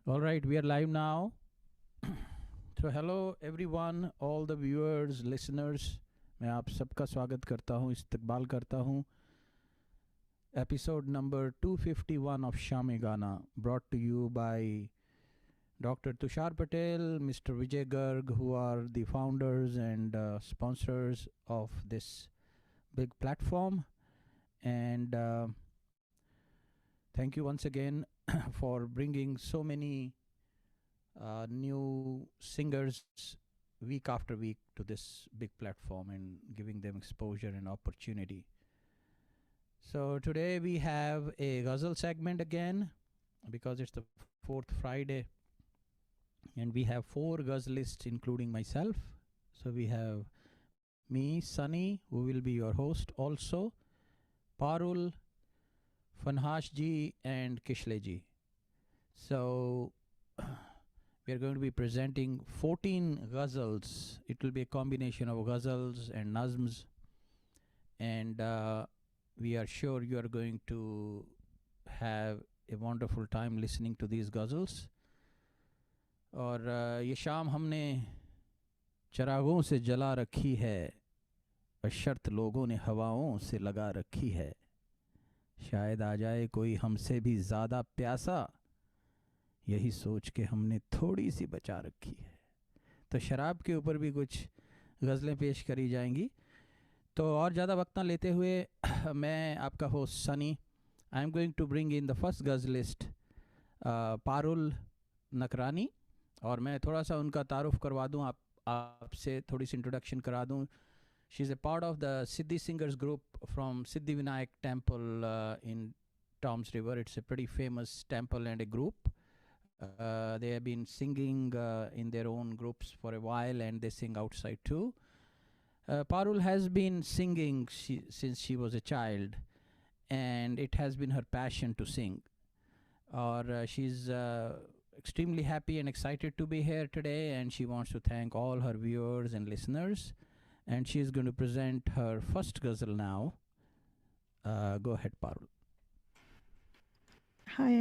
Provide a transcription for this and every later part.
All right, we are live now. So hello everyone, all the viewers, listeners. मैं आप सबका स्वागत करता हूँ, इस्तकबाल करता हूँ. Episode number 251 of Shami Gana, brought to you by Dr. Tushar Patel, Mr. Vijay Garg, who are the founders and sponsors of this big platform. And thank you once again for bringing so many new singers week after week to this big platform and giving them exposure and opportunity. So today we have a ghazal segment again because it's the fourth Friday and we have 4 ghazalists including myself. So we have me, Sunny, who will be your host also, Parul, Fanhash ji and Kishle ji. So we are going to be presenting 14 ghazals. It will be a combination of ghazals and nazms, and we are sure you are going to have a wonderful time listening to these ghazals. और ये शाम हमने चरागों से जला रखी है और शर्त लोगों ने हवाओं से लगा रखी है. शायद आ जाए कोई हमसे भी ज़्यादा प्यासा, यही सोच के हमने थोड़ी सी बचा रखी है. तो शराब के ऊपर भी कुछ गज़लें पेश करी जाएंगी. तो और ज़्यादा वक्त ना लेते हुए मैं आपका host Sunny, I am going to bring in the first ghazalist Parul Nakrani. और मैं थोड़ा सा उनका तारुफ करवा दूं, आपसे थोड़ी सी इंट्रोडक्शन करा दूं. She is a part of the Siddhi singers group from Siddhi Vinayak temple in Tom's river. It's a pretty famous temple and A group. They have been singing in their own groups for a while and they sing outside too. Parul has been singing since she was a child and it has been her passion to sing. She's extremely happy and excited to be here today, and she wants to thank all her viewers and listeners, and she is going to present her first ghazal now. Go ahead, Parul. Hi,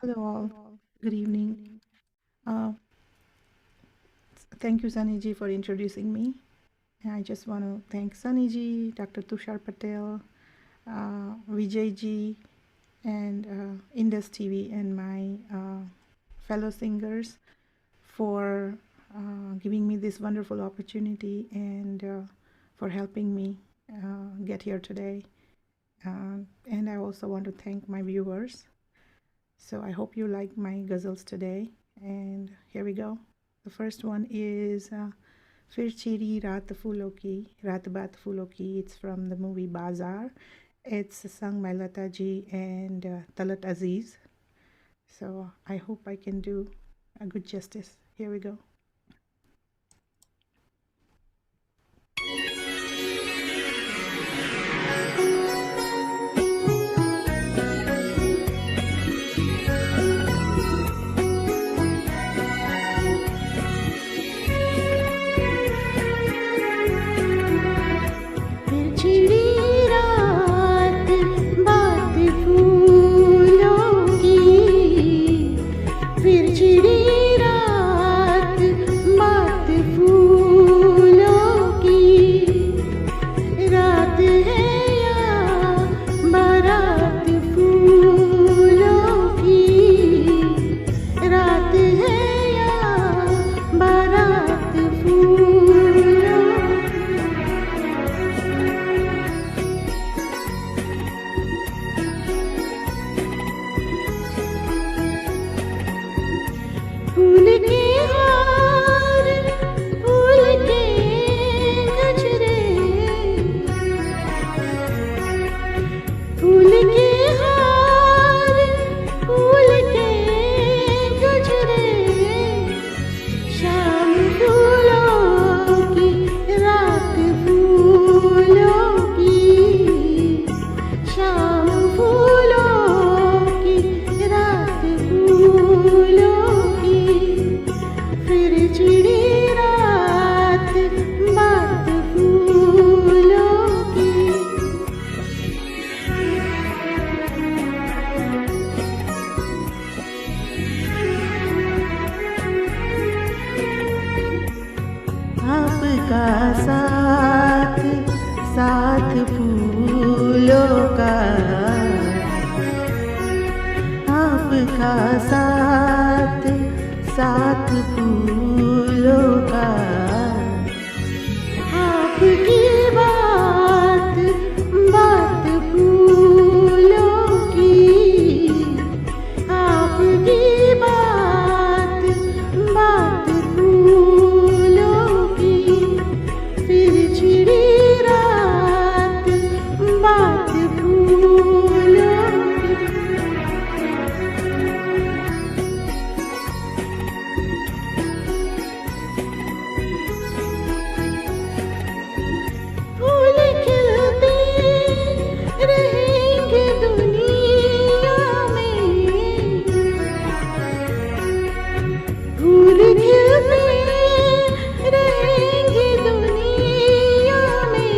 hello all. Good evening. Thank you, Sunny ji, for introducing me. And I just want to thank Sunny ji, Dr. Tushar Patel, Vijay ji, and Indus TV and my fellow singers for giving me this wonderful opportunity and for helping me get here today. And I also want to thank my viewers. So I hope you like my ghazals today. And here we go. The first one is Fir Chiri Raat Phoolon Ki, Raat Baat Phoolon Ki. It's from the movie Bazaar. It's sung by Lata ji and Talat Aziz. So I hope I can do a good justice. Here we go. फिर चिड़ी रात साथ फूलों का आपका साथ साथ फूलों का आपकी बात बात फूलों की आपकी बात बात फूलों की फिर छिड़ी रात बात फूलों की फूल खिलते रहेंगे दुनिया में फूल खिलते रहेंगे दुनिया में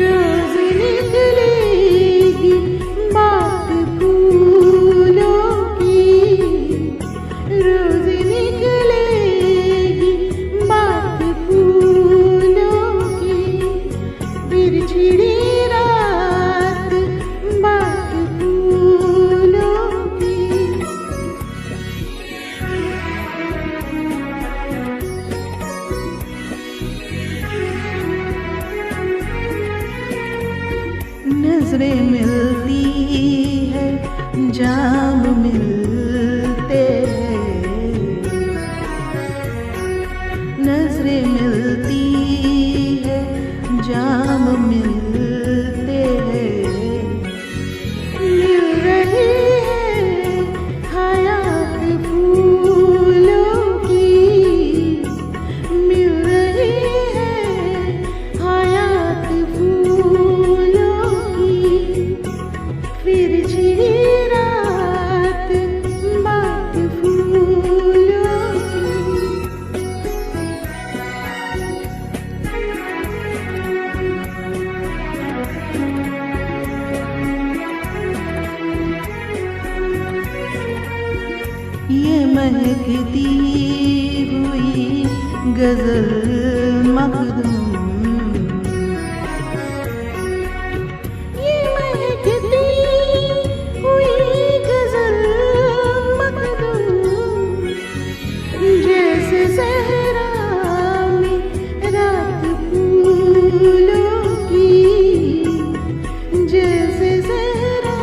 रोज निकलेगी बात फूलों की रोज निकलेगी बात फूलों की फिर छिड़ी रात बात फूलों की नजरें मिलती है जाम मिलते हैं नजरें मिलती है जाम मिलते हैं मिल रही है हयात फूलों की मिल रही है हयात फूलों की फिर छिड़ी रात बात फूलों की ये महकती हुई गजल मखदूम ये महकती हुई गजल मखदूम जैसे सहरा में रात फूलों की जैसे सहरा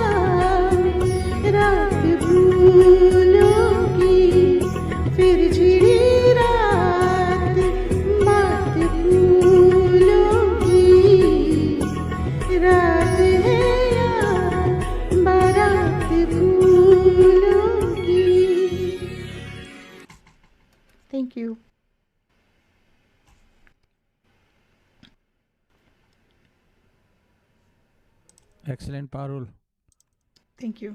में रात फूलों की फिर छिड़ी रात बात फूलों की रात है या बारात फूलों की thank you Excellent, Parul. Thank you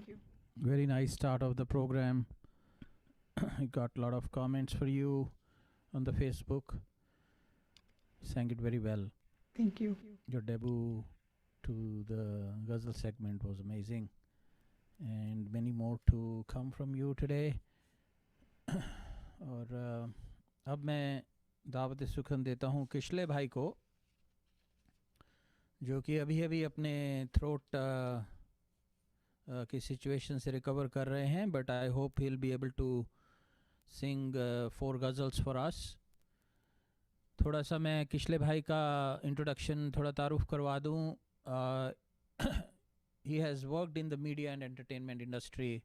Very nice start of the program. I got a lot of comments for you on the Facebook. Sang it very well. Thank you Your debut to the ghazal segment was amazing, and many more to come from you today. और अब मैं दावत सुखन देता हूँ किशले भाई को, जो कि अभी अभी अपने थ्रोट की सिचुएशन से रिकवर कर रहे हैं, but I hope he will be able to sing 4 ghazals for us. थोड़ा सा मैं किशले भाई का इंट्रोडक्शन थोड़ा तारुफ करवा दूँ. He has worked in the media and entertainment industry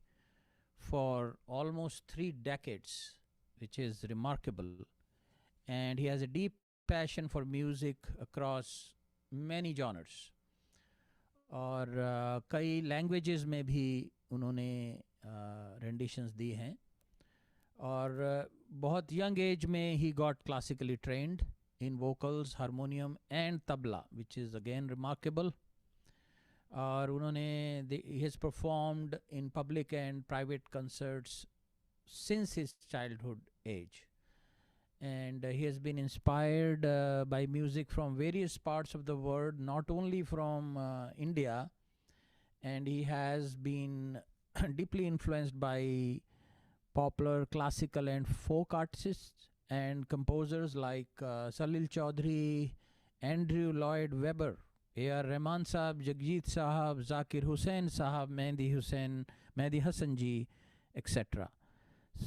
for almost 3 decades, which is remarkable. And he has a deep passion for music across many genres. और कई लैंग्वेजेस में भी उन्होंने रेंडिशंस दी हैं. और बहुत यंग एज में he got classically trend in vocals, harmonium and tabla, which is again remarkable. और उन्होंने he has performed in public and private concerts since his childhood age, and he has been inspired by music from various parts of the world, not only from India, and he has been deeply influenced by popular classical and folk artists and composers like Salil Chaudhary Andrew Lloyd Webber, A.R. Rahman साहब, जगजीत साहब, जाकिर हुसैन साहब, मेहदी हसन जी, etc.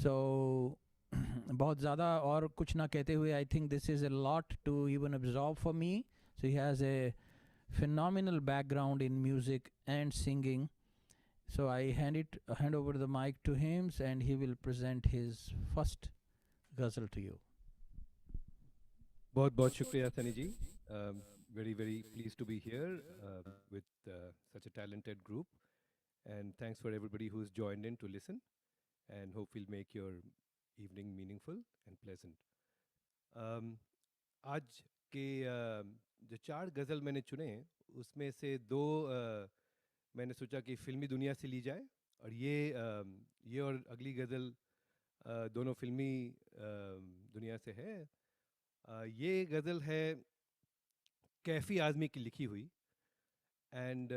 So बहुत ज़्यादा और कुछ ना कहते हुए, I think this is a lot to even absorb for me. So he has a phenomenal background in music and singing. So I hand over the mic to him, and he will present his first ghazal to you. बहुत बहुत शुक्रिया सनी जी. Very very pleased to be here with such a talented group, and thanks for everybody who's joined in to listen, and hope we'll make your evening meaningful and pleasant. आज के जो 4 गज़ल मैंने चुने, उसमें से 2 मैंने सोचा कि फिल्मी दुनिया से ली जाए, और ये और अगली गज़ल दोनों फिल्मी दुनिया से है. ये गज़ल है कैफ़ी आज़मी की लिखी हुई, and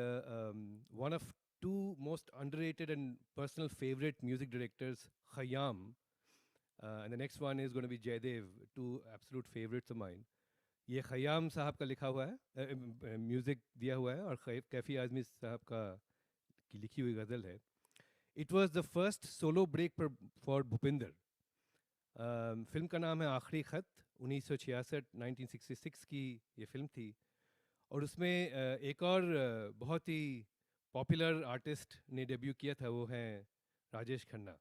one of 2 most underrated and personal favorite music directors, Khayyam, and the next one is going to be Jaydev, 2 absolute favorites of mine. ये खयाम साहब का लिखा हुआ है, म्यूज़िक दिया हुआ है, और कैफ़ी आज़मी साहब की लिखी हुई गज़ल है. It was the first solo break for Bhupinder. Film का नाम है आखिरी ख़त. 1966 की ये फिल्म थी, और उसमें एक और बहुत ही पॉपुलर आर्टिस्ट ने डेब्यू किया था, वो हैं राजेश खन्ना.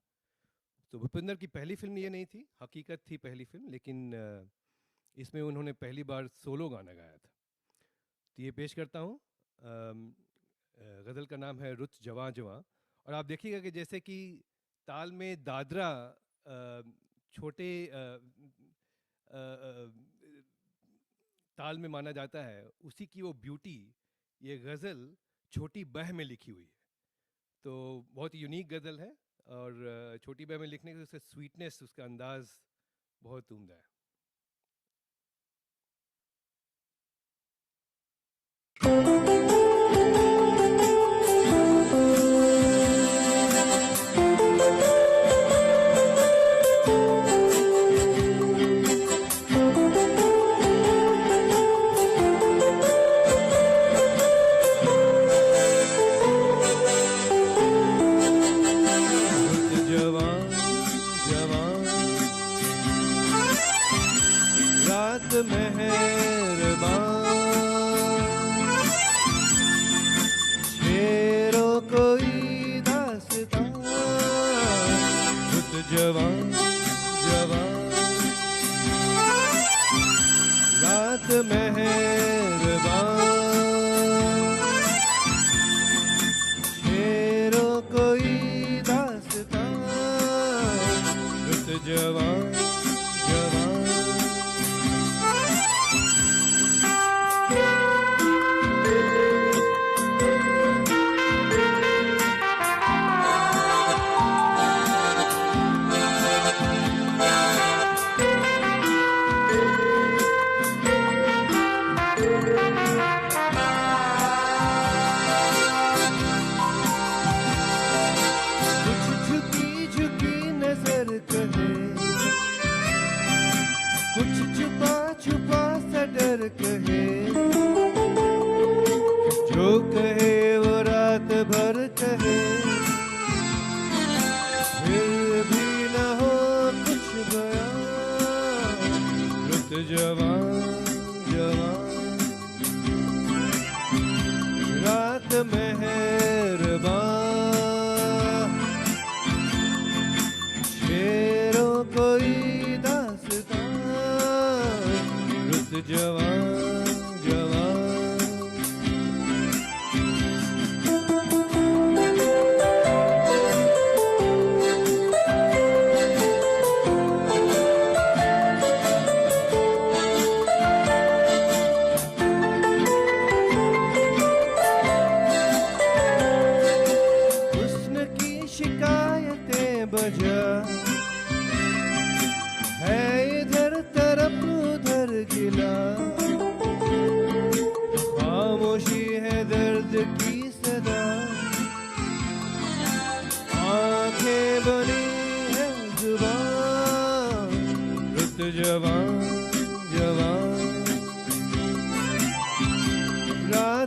तो भूपिंदर की पहली फिल्म ये नहीं थी, हकीकत थी पहली फिल्म, लेकिन इसमें उन्होंने पहली बार सोलो गाना गाया था. तो ये पेश करता हूँ. गज़ल का नाम है रुत जवां जवां, और आप देखिएगा कि जैसे कि ताल में दादरा छोटे ताल में माना जाता है, उसी की वो ब्यूटी ये गज़ल छोटी बह में लिखी हुई है. तो बहुत ही यूनिक गज़ल है, और छोटी बह में लिखने से उसका स्वीटनेस, उसका अंदाज़ बहुत उम्दा है.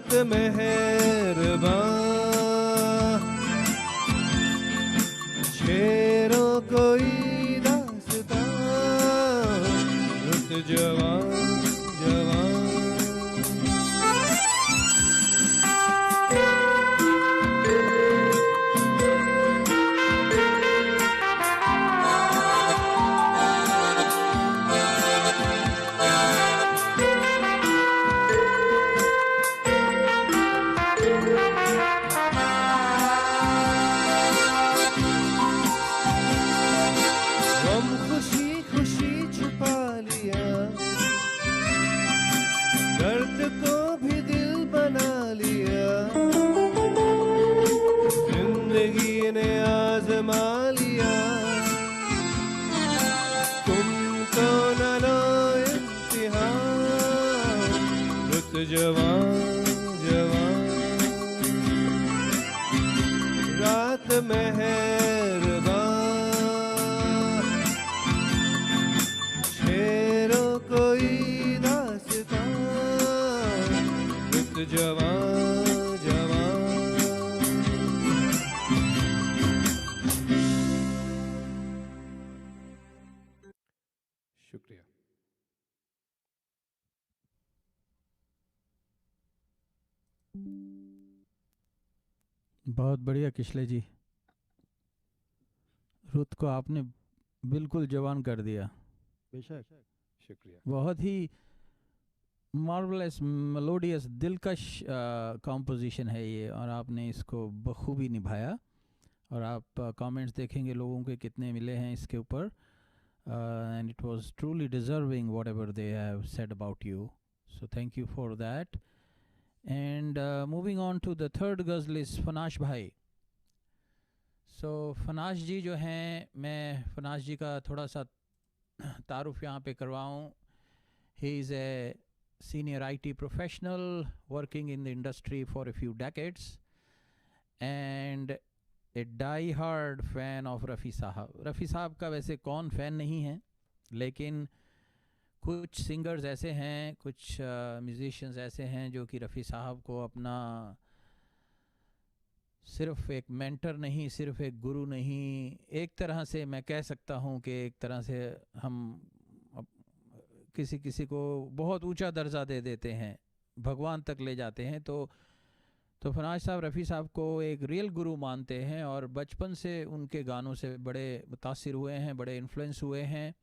रात मेहरबान शेरों कोई दास्तां रुत जवान जवान गम खुशी खुशी छुपा लिया दर्द को भी दिल बना लिया जिंदगी ने आजमा लिया तुमको न लो इम्तिहान रुत जवान जवान रात मेहरबान शेरों कोई दास्तां रुत जवान जवान शुक्रिया बहुत बढ़िया किशले जी, रुत को आपने बिल्कुल जवान कर दिया। बेशक शुक्रिया बहुत ही मार्वलस मेलोडियस दिलकश कॉम्पोजिशन है ये, और आपने इसको बखूबी निभाया। और आप कमेंट्स देखेंगे लोगों के कितने मिले हैं इसके ऊपर, and it was truly deserving whatever they have said about you, so thank you for that. And moving on to the third ghazal is Fanash भाई। सो फनाश जी जो हैं, मैं फनाश जी का थोड़ा सा तारुफ यहाँ पे करवाऊँ। He is a senior IT professional working in the industry for a few decades and a die-hard fan of Rafi साहब। रफ़ी साहब का वैसे कौन फ़ैन नहीं है, लेकिन कुछ सिंगर्स ऐसे हैं, कुछ म्यूज़िशियंस ऐसे हैं जो कि रफ़ी साहब को अपना सिर्फ एक मेंटर नहीं, सिर्फ एक गुरु नहीं, एक तरह से मैं कह सकता हूँ कि एक तरह से हम किसी किसी को बहुत ऊंचा दर्जा दे देते हैं, भगवान तक ले जाते हैं। तो फनाश साहब रफ़ी साहब को एक रियल गुरु मानते हैं और बचपन से उनके गानों से बड़े मुतासिर हुए हैं, बड़े इन्फ्लुएंस हुए हैं।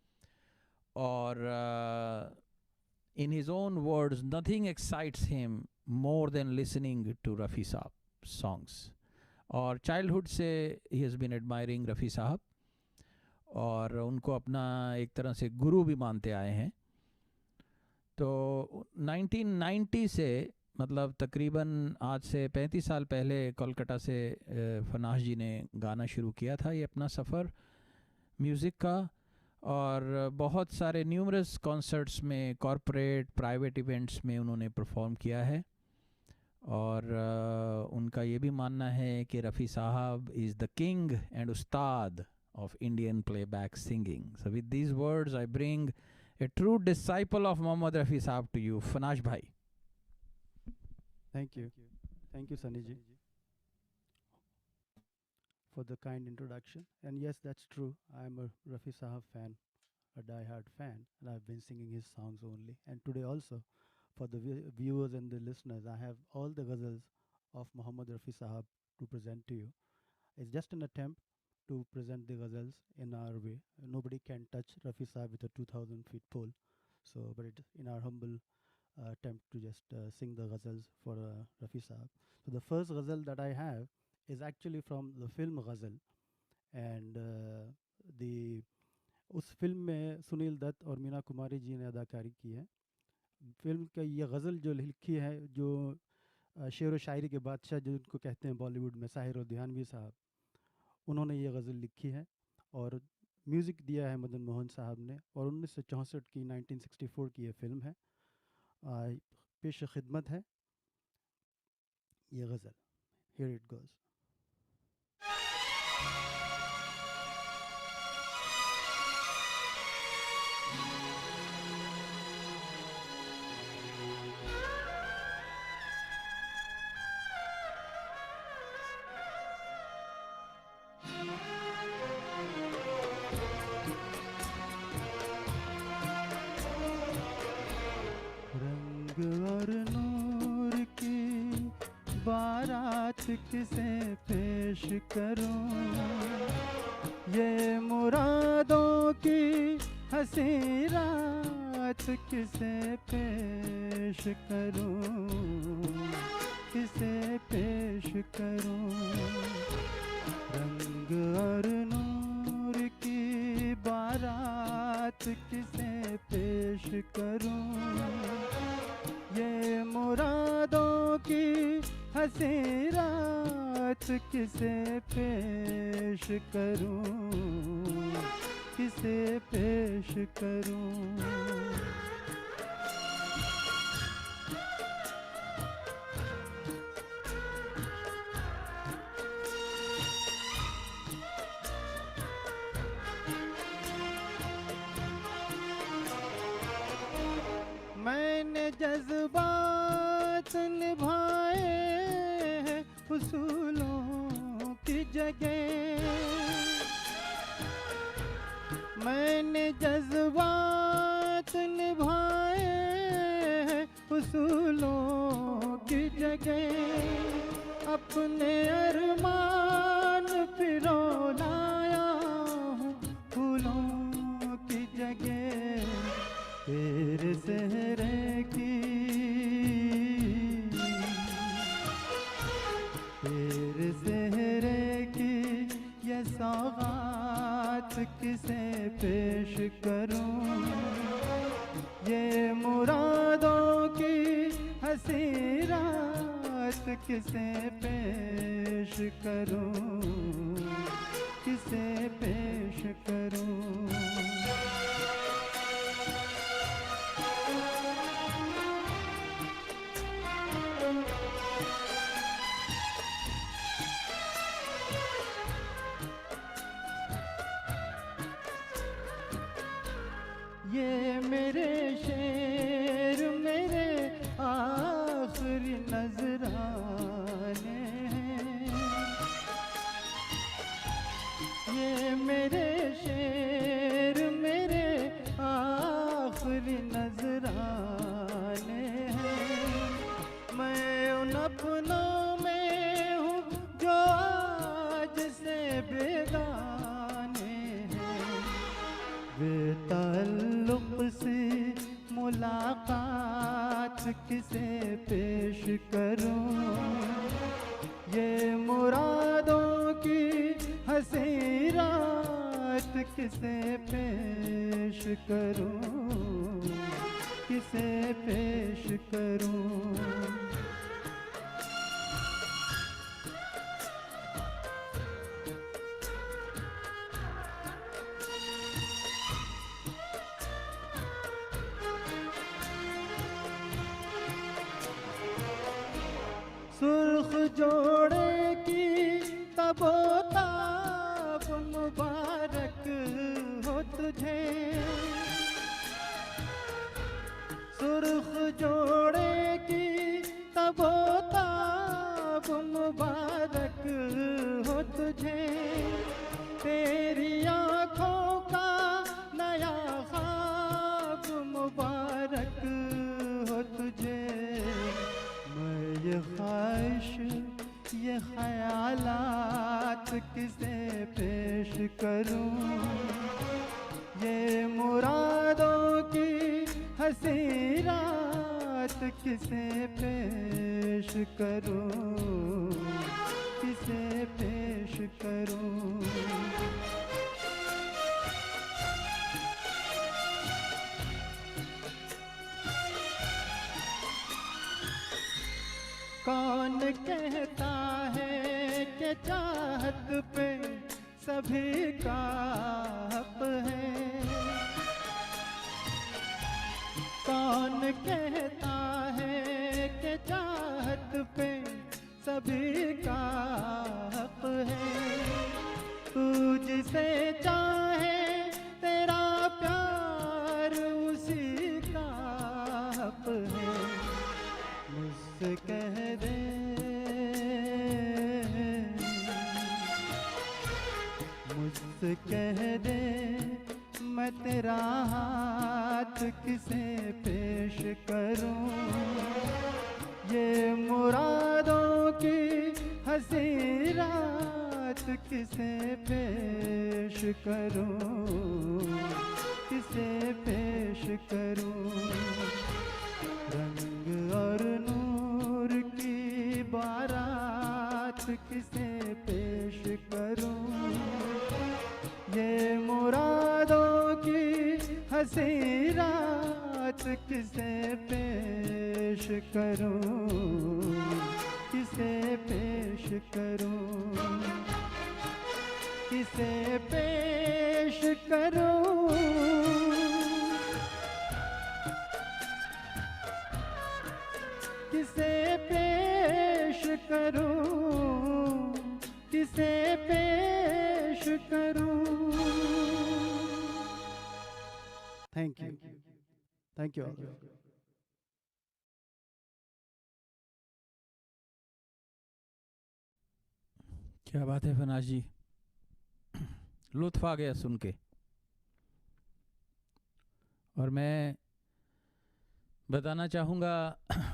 और in his own words, nothing excites him more than listening to Rafi sahab songs. और चाइल्डहुड से ही has been admiring Rafi sahab और उनको अपना एक तरह से गुरु भी मानते आए हैं। तो 1990 से, मतलब तकरीबन आज से 35 साल पहले कोलकाता से फनाश जी ने गाना शुरू किया था ये अपना सफ़र म्यूज़िक का। और बहुत सारे न्यूमरस कॉन्सर्ट्स में, कॉरपोरेट प्राइवेट इवेंट्स में उन्होंने परफॉर्म किया है। और उनका ये भी मानना है कि रफ़ी साहब is the king and Ustad of Indian playback singing. So with these words I bring a true disciple of Mohammad Rafi Saab to you, Fanash Bhai. Thank you. Thank you, Sunny ji, for the kind introduction. And yes, that's true. I'm a Rafi Sahab fan, a die-hard fan, and I've been singing his songs only. And today also, for the viewers and the listeners, I have all the ghazals of Mohammad Rafi Sahab to present to you. It's just an attempt to present the ghazals in our way. Nobody can touch Rafi Sahab with a 2,000 feet pole. So, but it in our humble attempt to just sing the ghazals for Rafi Sahab. So the first ghazal that I have is actually from the film Ghazal, and the उस film में सुनील दत्त और मीना कुमारी जी ने अदाकारी की है। Film का ये गज़ल जो लिखी है, जो शेर व शायरी के बादशाह जिनको कहते हैं बॉलीवुड में, साहिर लुधियानवी साहब, उन्होंने ये गज़ल लिखी है और म्यूज़िक दिया है मदन मोहन साहब ने। और 1964 की 1964 की ये फिल्म है। पेश खिदमत है ये गज़ल। Here it goes. बारात किसे पेश करूं, ये मुरादों की हंसी रात किसे पेश करूं, किसे पेश करूं। रंग और नूर की बारात किसे पेश करूं, ये मुरादों की हंसी रात किसे पेश करूं, किसे पेश करूं। मैंने जज्बात निभाए हैं उसूलों की जगह, मैंने जज्बात निभाए हैं उसूलों की जगह, अपने अरमान फिरो लाया हूँ फूलों की जगह। तेरे सेहरे की, तेरे सेहरे की ये सौगात किसे पेश करूं, ये मुरादों की हंसी रात किसे पेश करूं, किसे पेश करूं। ये मेरे शेर मेरे आखिरी नजराने हैं, ये मेरे शेर मेरे आखिरी नजराने हैं। मैं उन अपनों में हूँ जो आज से बेगाने हैं, बेताल्लुक़ सी मुलाकात किसे पेश करूं, ये मुरादों की हंसी रात किसे पेश करूं, किसे पेश करूं। सुर्ख जोड़े की तबोताब मुबारक हो तुझे, सुर्ख जोड़े की तबोताब मुबारक हो तुझे, तेरी आँखों का नया ख्वाब मुबारक हो तुझे। मैं ये ख्वाहिश ये ख्यालात किसे पेश करूं, ये मुरादों की हंसी रात किसे पेश करूं, किसे पेश करूं। कौन कहता है कि चाहत पे सभी का हक है, कौन कहता है कि चाहत पे सभी का हक है। तू जिसे चाहे तेरा प्यार उसी का हक है। मुझसे कह दे मुझसे कह दे मैं तेरा हाथ किसे पेश करूं, ये मुरादों की किसे पेश करूं, किसे पेश करूं। रंग और नूर की बारात किसे पेश करूं। ये मुरादों की हंसी रात किसे पेश करूं, किसे पेश करूं, किसे पेश करूं। किसे पेश करूं, किसे पेश करूं। Thank you, thank you. क्या बात है फनाज जी, लुत्फ आ गया सुन के। और मैं बताना चाहूँगा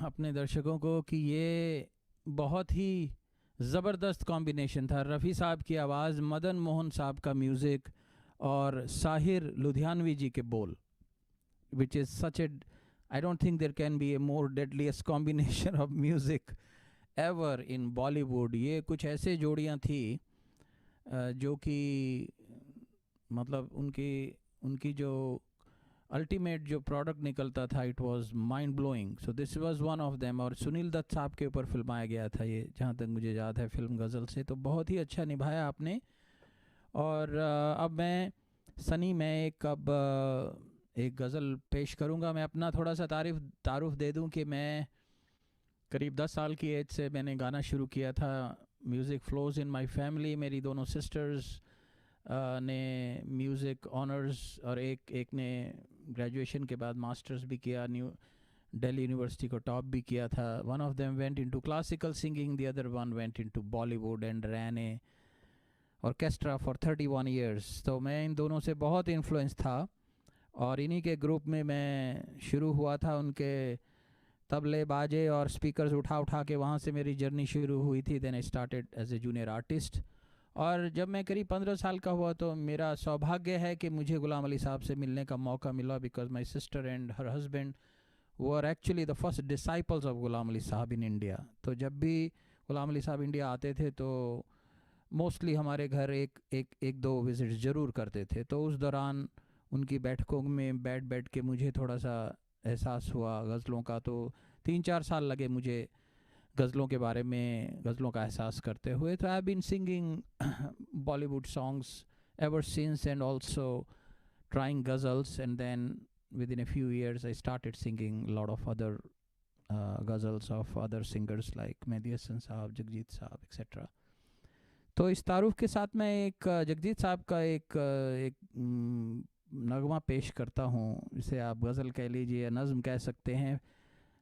अपने दर्शकों को कि ये बहुत ही ज़बरदस्त कॉम्बिनेशन था। रफ़ी साहब की आवाज़, मदन मोहन साहब का म्यूज़िक और साहिर लुधियानवी जी के बोल, which is such a, I don't think there can be a more deadliest combination of music ever in Bollywood. ये कुछ ऐसे जोड़ियाँ थी जो कि मतलब उनकी जो अल्टीमेट जो प्रोडक्ट निकलता था, it was mind blowing. So this was one of them. और सुनील दत्त साहब के ऊपर फिल्माया गया था ये, जहाँ तक मुझे याद है, फिल्म गज़ल से। तो बहुत ही अच्छा निभाया आपने। और अब मैं सनी, मैं एक गज़ल पेश करूँगा। मैं अपना थोड़ा सा तारुफ दे दूँ कि मैं करीब 10 साल की एज से मैंने गाना शुरू किया था। Music flows in my family. मेरी दोनों सिस्टर्स ने म्यूज़िक ऑनर्स, और एक ने ग्रेजुएशन के बाद मास्टर्स भी किया, दिल्ली यूनिवर्सिटी को टॉप भी किया था। One of them went into classical singing, the other one went into Bollywood and ran A orchestra for 31 years. तो मैं इन दोनों से बहुत इन्फ्लुएंस था और इन्हीं के ग्रुप में मैं शुरू हुआ था। उनके तबले, बाजे और स्पीकर्स उठा के वहाँ से मेरी जर्नी शुरू हुई थी। Then I started as a junior artist. और जब मैं करीब 15 साल का हुआ तो मेरा सौभाग्य है कि मुझे गुलाम अली साहब से मिलने का मौका मिला, because my sister and her husband were actually the first disciples of Ghulam Ali Sahab in India. तो जब भी गुलाम अली साहब इंडिया आते थे तो मोस्टली हमारे घर एक दो विजिट ज़रूर करते थे। तो उस दौरान उनकी बैठकों में बैठ के मुझे थोड़ा सा एहसास हुआ गज़लों का। तो 3-4 साल लगे मुझे गज़लों के बारे में, गज़लों का एहसास करते हुए। तो I have been singing Bollywood songs ever since and also trying ghazals, and then within a few years I started singing a lot of other ghazals of other singers like Mehdi Hasan साहब, जगजीत साहब, etc. तो इस तारुफ के साथ मैं एक जगजीत साहब का एक नगमा पेश करता हूँ, जिसे आप गज़ल कह लीजिए या नज़म कह सकते हैं।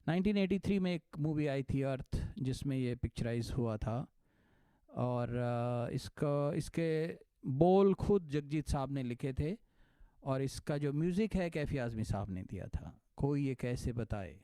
1983 में एक मूवी आई थी अर्थ, जिसमें ये पिक्चराइज हुआ था। और इसके बोल खुद जगजीत साहब ने लिखे थे और इसका जो म्यूज़िक है कैफी आज़मी साहब ने दिया था। कोई ये कैसे बताए।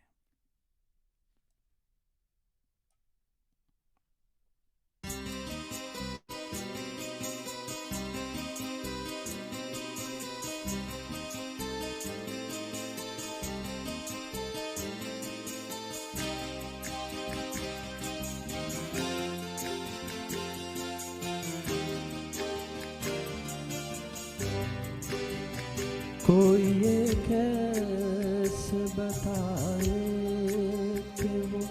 कोई ये कैसे बताए कि वो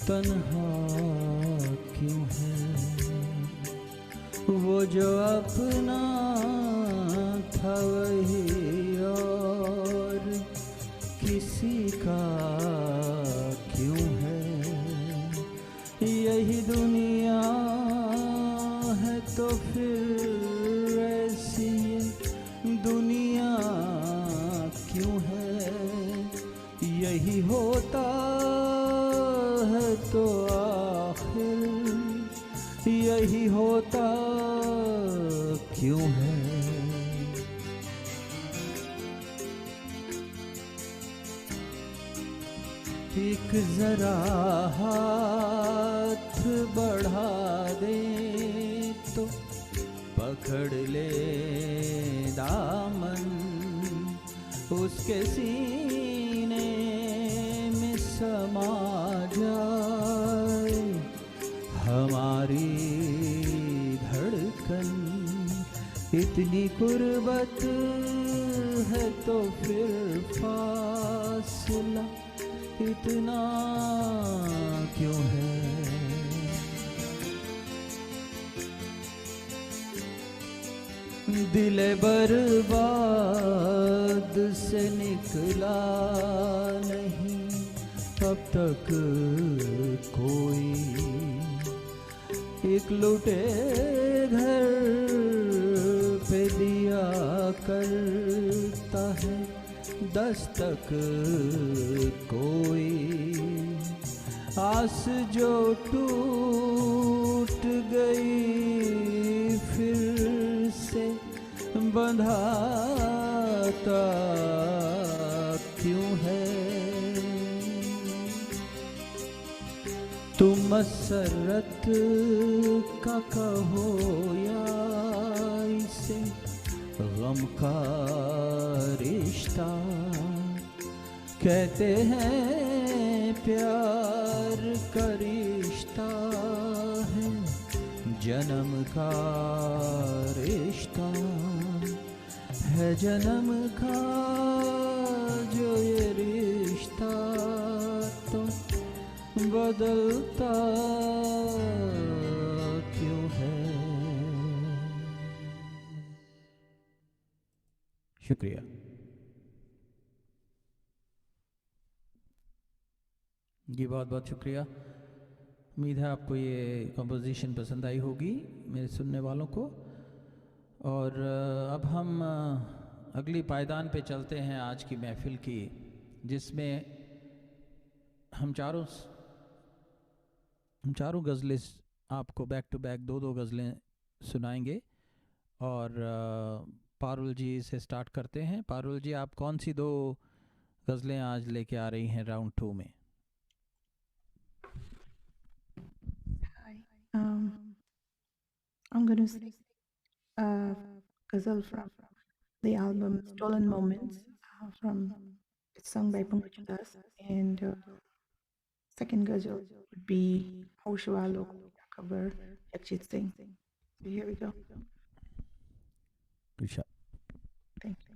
तन्हा क्यों है, वो जो अपना था वही और किसी का क्यों है। यही दुनिया है तो फिर ऐसी दुनिया क्यों है। यही होता है तो आखिर यही होता क्यों है। एक जरा हाथ बढ़ा दे तो पकड़ ले दामन, उसके सीने में समा जाए हमारी धड़कन। इतनी कुर्बत है तो फिर फासला इतना क्यों है? दिल बर्बाद से निकला नहीं अब तक कोई, एक लुटे घर पे दिया करता है दस्तक कोई। आस जो टूट गई फिर से बंधाता क्यों है? तुम मसरत का कहो या इसे गम का रिश्ता, कहते हैं प्यार का रिश्ता है जन्म का रिश्ता है, जन्म का जो ये रिश्ता तो बदलता क्यों है? शुक्रिया। जी बहुत बहुत शुक्रिया। उम्मीद है आपको ये कंपोजिशन पसंद आई होगी मेरे सुनने वालों को। और अब हम अगली पायदान पे चलते हैं आज की महफिल की, जिसमें हम चारों गज़लें आपको बैक टू बैक दो गज़लें सुनाएंगे। और पारुल जी से स्टार्ट करते हैं। पारुल जी, आप कौन सी दो गज़लें आज लेके आ रही हैं राउंड 2 में? I'm going to sing a ghazal from the album Stolen Moments, it's sung by Pankaj Das, and second ghazal would be Hoshwalo cover Yakshit Singh. So here we go. Risha. Thank you.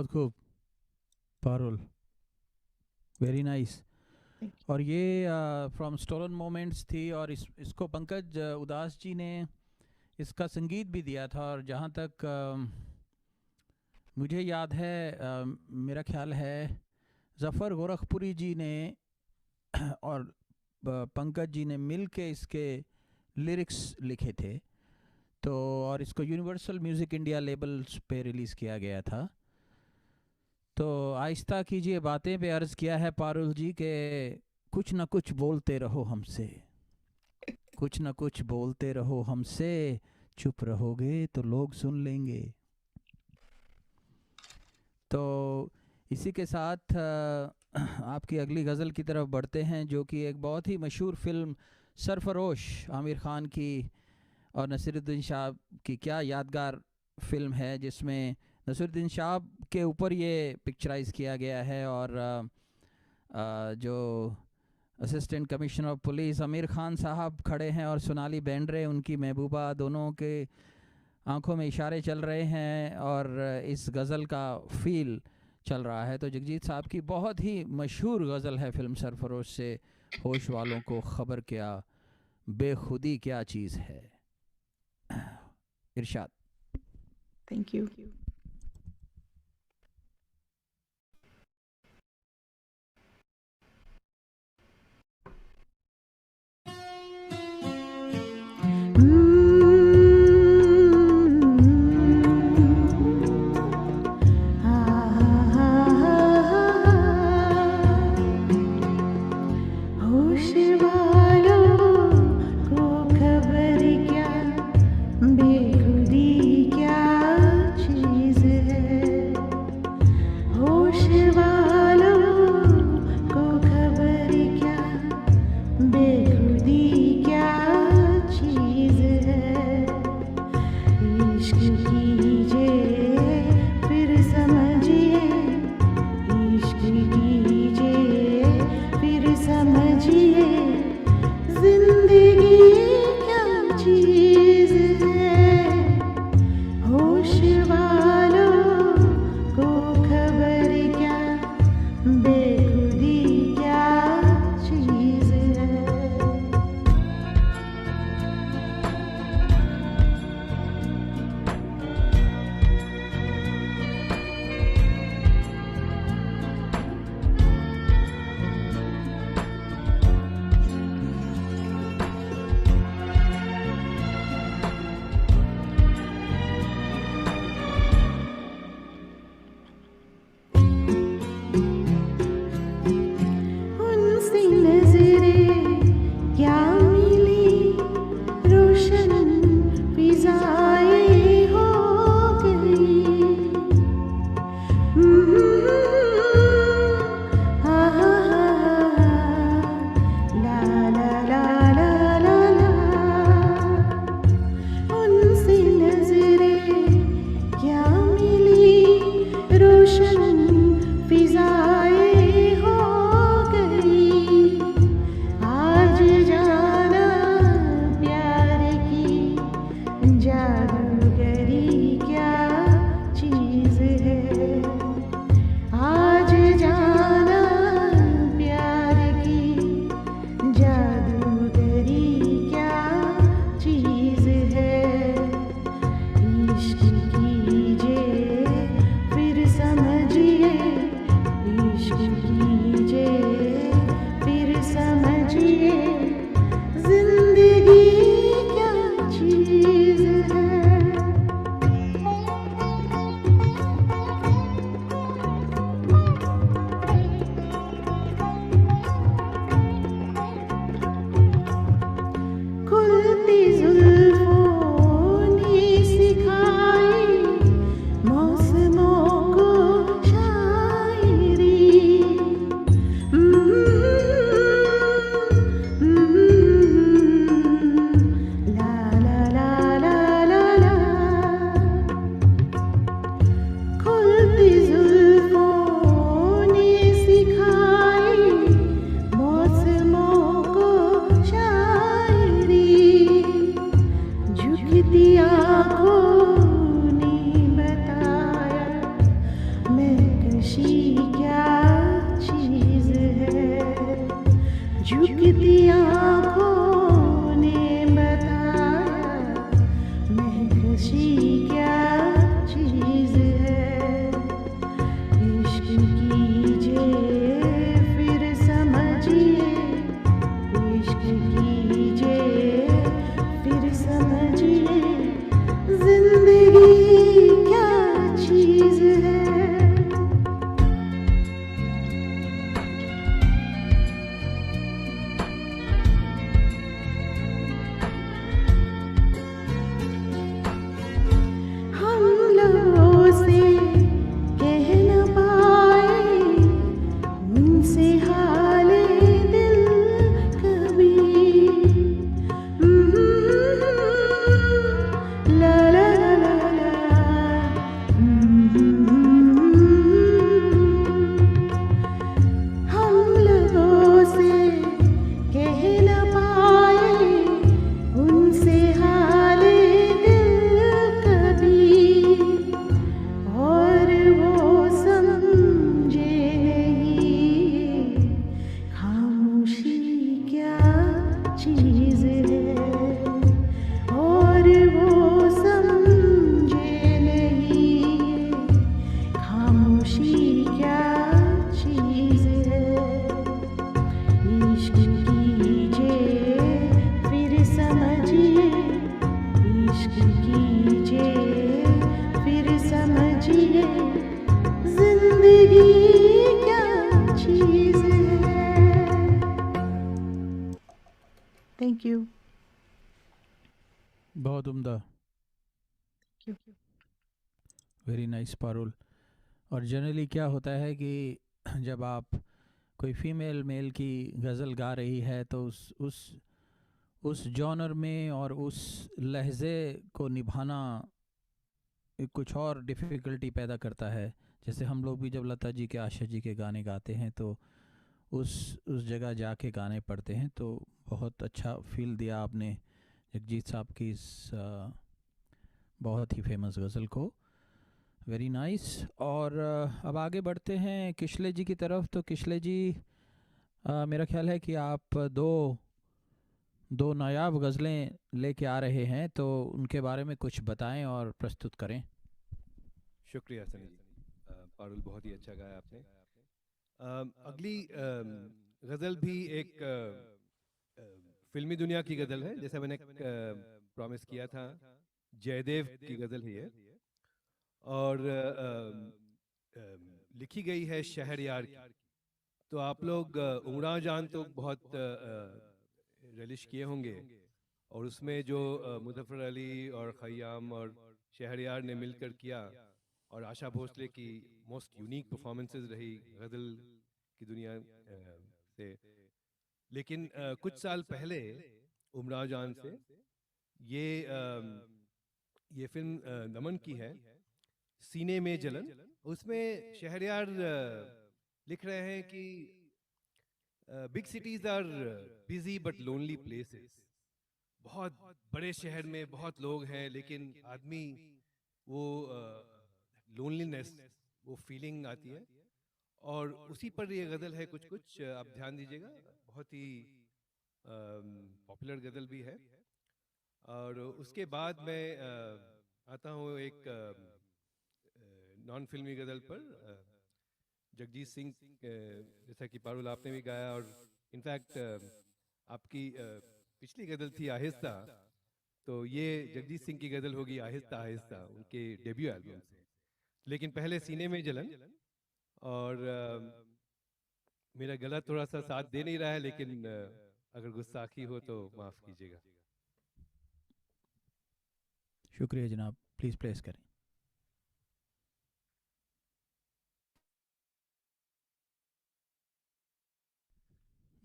बहुत खूब Parul, very nice. Thank और ये from stolen moments थी, और इसको पंकज उदास जी ने इसका संगीत भी दिया था। और जहाँ तक मुझे याद है, मेरा ख्याल है ज़फ़र गोरखपुरी जी ने और पंकज जी ने मिल के इसके लिरिक्स लिखे थे। तो और इसको यूनिवर्सल म्यूज़िक इंडिया लेबल्स पे रिलीज़ किया गया था। तो आहिस्ता कीजिए बातें पे अर्ज़ किया है पारुल जी के कुछ न कुछ बोलते रहो हमसे, कुछ न कुछ बोलते रहो हमसे, चुप रहोगे तो लोग सुन लेंगे। तो इसी के साथ आपकी अगली गज़ल की तरफ बढ़ते हैं, जो कि एक बहुत ही मशहूर फ़िल्म सरफरोश, आमिर ख़ान की और नसीरुद्दीन शाह की क्या यादगार फ़िल्म है, जिसमें नसीरुद्दीन शाह के ऊपर ये पिक्चराइज़ किया गया है। और जो assistant commissioner of police Aamir Khan साहब खड़े हैं और सोनाली बेंद्रे उनकी महबूबा, दोनों के आंखों में इशारे चल रहे हैं और इस गज़ल का फ़ील चल रहा है। तो जगजीत साहब की बहुत ही मशहूर गज़ल है फ़िल्म सरफरोश से, होश वालों को ख़बर क्या बेखुदी क्या चीज़ है। इरशाद। Thank you. होश वालों को खबर क्या बेखुदी क्या चीज़ Thank you. बहुत उम्दा, Thank you. Very nice Parul. और जनरली क्या होता है कि जब आप कोई फीमेल मेल की गज़ल गा रही है तो उस जॉनर में और उस लहजे को निभाना कुछ और डिफ़िकल्टी पैदा करता है। जैसे हम लोग भी जब लता जी के, आशा जी के गाने गाते हैं तो उस जगह जाके गाने पड़ते हैं। तो बहुत अच्छा फ़ील दिया आपने जगजीत साहब की इस बहुत ही फेमस गज़ल को। Very nice. और अब आगे बढ़ते हैं किशले जी की तरफ। तो किशले जी, मेरा ख्याल है कि आप दो नायाब गज़लें लेके आ रहे हैं, तो उनके बारे में कुछ बताएं और प्रस्तुत करें। शुक्रिया सनी जी। पारुल, बहुत ही अच्छा गाया आपने। अगली गज़ल भी एक फिल्मी दुनिया की गज़ल है, जैसा मैंने प्रॉमिस किया था। जयदेव की गज़ल है ये, और लिखी गई है शहरयार की। तो आप लोग उमराव जान तो बहुत रिलिश किए होंगे, और उसमें जो मुज़फ़्फ़र अली और ख़य्याम और शहरयार ने मिलकर किया, और आशा भोसले की मोस्ट यूनिक परफॉर्मेंसेस रही गज़ल की दुनिया से। लेकिन कुछ साल पहले उमराव जान से ये ये फिल्म नमन की है, सीने में जलन। उसमें शहरयार लिख रहे हैं कि big cities are busy but lonely places. बहुत बड़े शहर में बहुत लोग हैं, लेकिन आदमी वो लोनलीनेस, वो फीलिंग आती है। और उसी पर ये गज़ल है। कुछ कुछ आप ध्यान दीजिएगा, बहुत ही पॉपुलर गज़ल भी है। और उसके बाद मैं आता हूँ एक नॉन फिल्मी गज़ल पर। जगजीत सिंह, जैसा कि पारुल आपने भी गाया, और इनफैक्ट आपकी पिछली गज़ल थी आहिस्ता, तो ये जगजीत सिंह की गज़ल होगी आहिस्ता आहिस्ता, उनके डेब्यू एल्बम से। लेकिन पहले सीने में जलन। और मेरा गला थोड़ा सा साथ दे नहीं रहा है, लेकिन अगर गुस्ताखी हो तो माफ़ कीजिएगा। शुक्रिया जनाब, प्लीज़ प्लेस करें।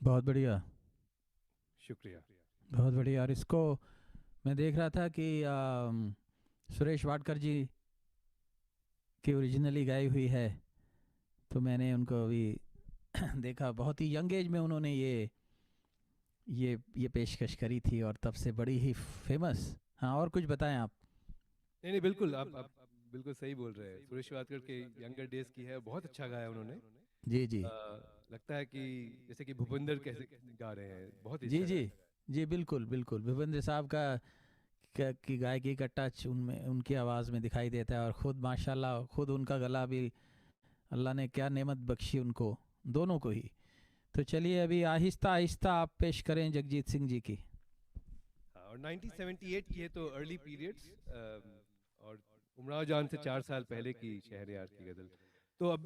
बहुत बढ़िया, शुक्रिया। बहुत बढ़िया। और इसको मैं देख रहा था कि सुरेश वाडकर जी की ओरिजिनली गाई हुई है, तो मैंने उनको अभी देखा, बहुत ही यंग एज में उन्होंने ये पेशकश करी थी, और तब से बड़ी ही फेमस। हाँ, और कुछ बताएं आप। नहीं नहीं, बिल्कुल, आप बिल्कुल सही बोल रहे हैं। सुरेश वाडकर के यंगर डेज की है, बहुत अच्छा गाया उन्होंने। जी जी लगता है कि जैसे कि भूपेंद्र कैसे गा रहे हैं, बहुत ही जी अच्छा जी गाया। जी, बिल्कुल बिल्कुल। भूपेंद्र साहब की गायकी का टच उनमें, उनकी आवाज़ में दिखाई देता है। और ख़ुद माशाल्लाह, ख़ुद उनका गला भी अल्लाह ने क्या नेमत बख्शी उनको, दोनों को ही। तो चलिए अभी आहिस्ता आहिस्ता आप पेश करें जगजीत सिंह जी की। हाँ, और 1978 की है, तो अर्ली पीरियड्स। और उमराव जान से 4 साल पहले की शहरयार की गज़ल। तो अब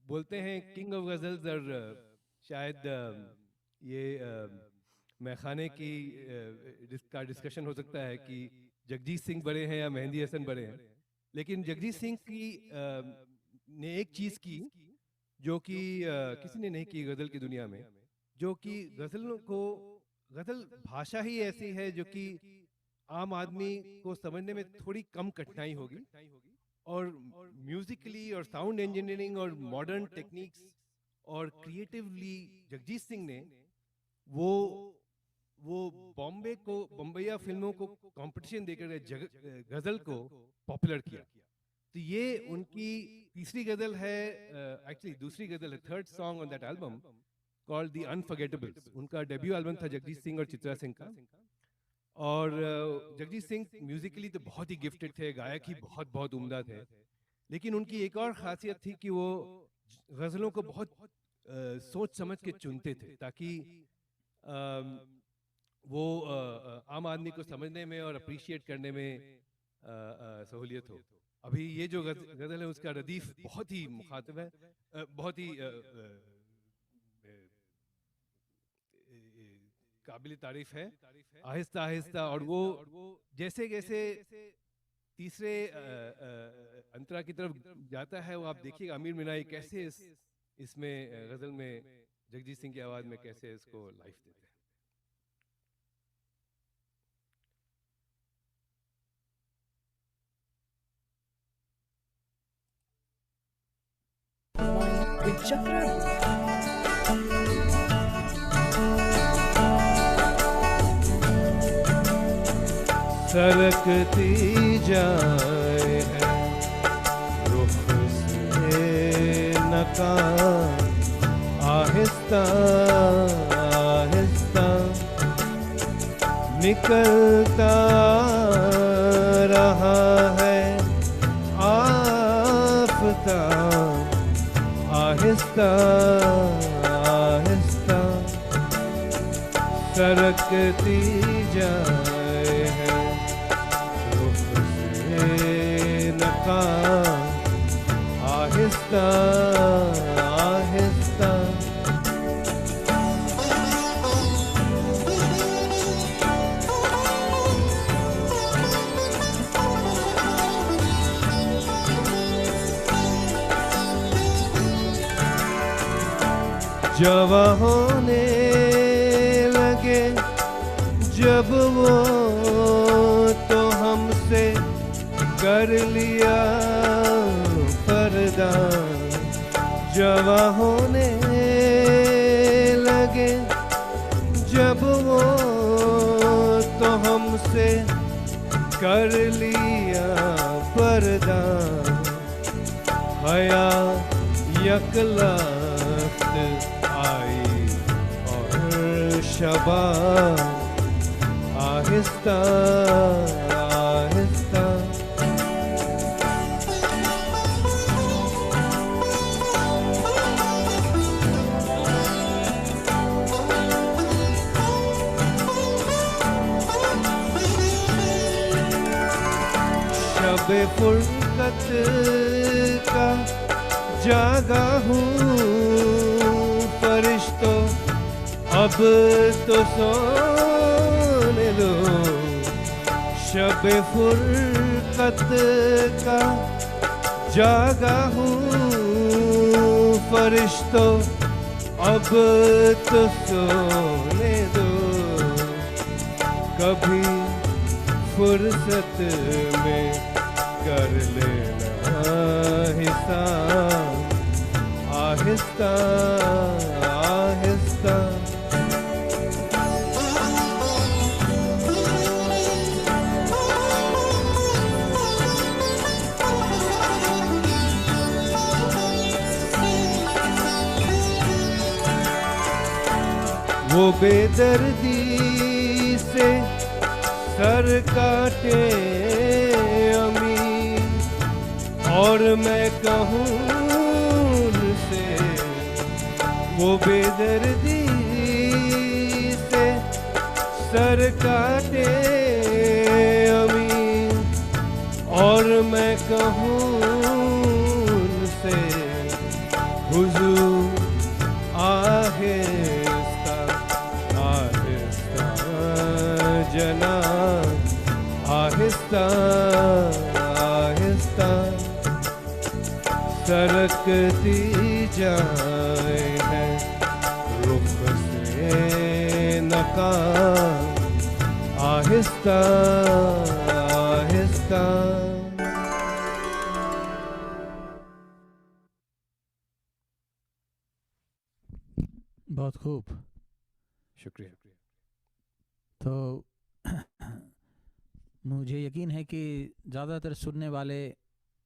बोलते हैं किंग ऑफ गज़ल्स, और शायद ये मैखाने की का डिस्कशन हो सकता है कि जगजीत सिंह बड़े हैं या मेहंदी हसन बड़े हैं। लेकिन जगजीत सिंह की ने एक चीज़ की जो कि किसी ने नहीं की गज़ल की दुनिया में, जो कि गज़लों को, गज़ल भाषा ही ऐसी है जो कि आम आदमी को समझने में थोड़ी कम कठिनाई होगी। और म्यूजिकली और साउंड इंजीनियरिंग और मॉडर्न टेक्निक्स और क्रिएटिवली जगजीत सिंह ने वो वो बॉम्बे को, बम्बैया फिल्मों को कंपटीशन देकर गज़ल को पॉपुलर किया। तो ये उनकी तीसरी गज़ल है, एक्चुअली दूसरी गज़ल है, third song on that album, called the unforgettables. उनका डेब्यू एल्बम था जगजीत सिंह और चित्रा सिंह का। और जगजीत सिंह म्यूजिकली तो बहुत ही गिफ्टेड थे, गायक ही बहुत बहुत उम्दा थे। लेकिन उनकी एक और खासियत थी कि वो गज़लों को बहुत सोच समझ के चुनते थे, ताकि वो आम आदमी को समझने में और अप्रिशिएट करने में सहूलियत हो। अभी ये जो गज़ल है उसका रदीफ बहुत ही मुखातिब है, बहुत ही काबिल तारीफ है आहिस्ता आहिस्ता। और वो जैसे जैसे तीसरे अंतरा की तरफ जाता है, वो आप देखिएगा अमीर मिनाई कैसे इसमें गजल में जगजीत सिंह की आवाज में कैसे इसको लाइफ देते हैं। with Chakra. सरकती जाए है रुख से नकाब, आहिस्ता आहिस्ता निकलता रहा है आफताब, आहिस्ता आहिस्ता सरकती जाए है रुख से नकाब, आहिस्ता आहिस्ता। जवां होने लगे जब वो तो हमसे कर लिया पर्दा, जवां होने लगे जब वो तो हमसे कर लिया पर्दा, हया यकलख्त आई और शबाब, आहिस्ता आहिस्ता। शबे फुर्सत का जागा हूँ फरिश्तों, अब तो सोने दो। शबे फुर्सत का जागा हूँ फरिश्तों, अब तो सोने दो। कभी फुर्सत में कर लेना हिसाब, आहिस्ता आहिस्ता। वो बेदर्दी से सर काटे अमीर, और मैं कहूँ उनसे वो बेदर्दी से सर काटे अमीर, और मैं कहूँ उनसे हुजूर आहिस्ता आहिस्ता जनाब, आहिस्ता आहिस्ता सरकती जाए है रुख से नकाब, आहिस्ता आहिस्ता। बहुत खूब। शुक्रिया। तो मुझे यकीन है कि ज़्यादातर सुनने वाले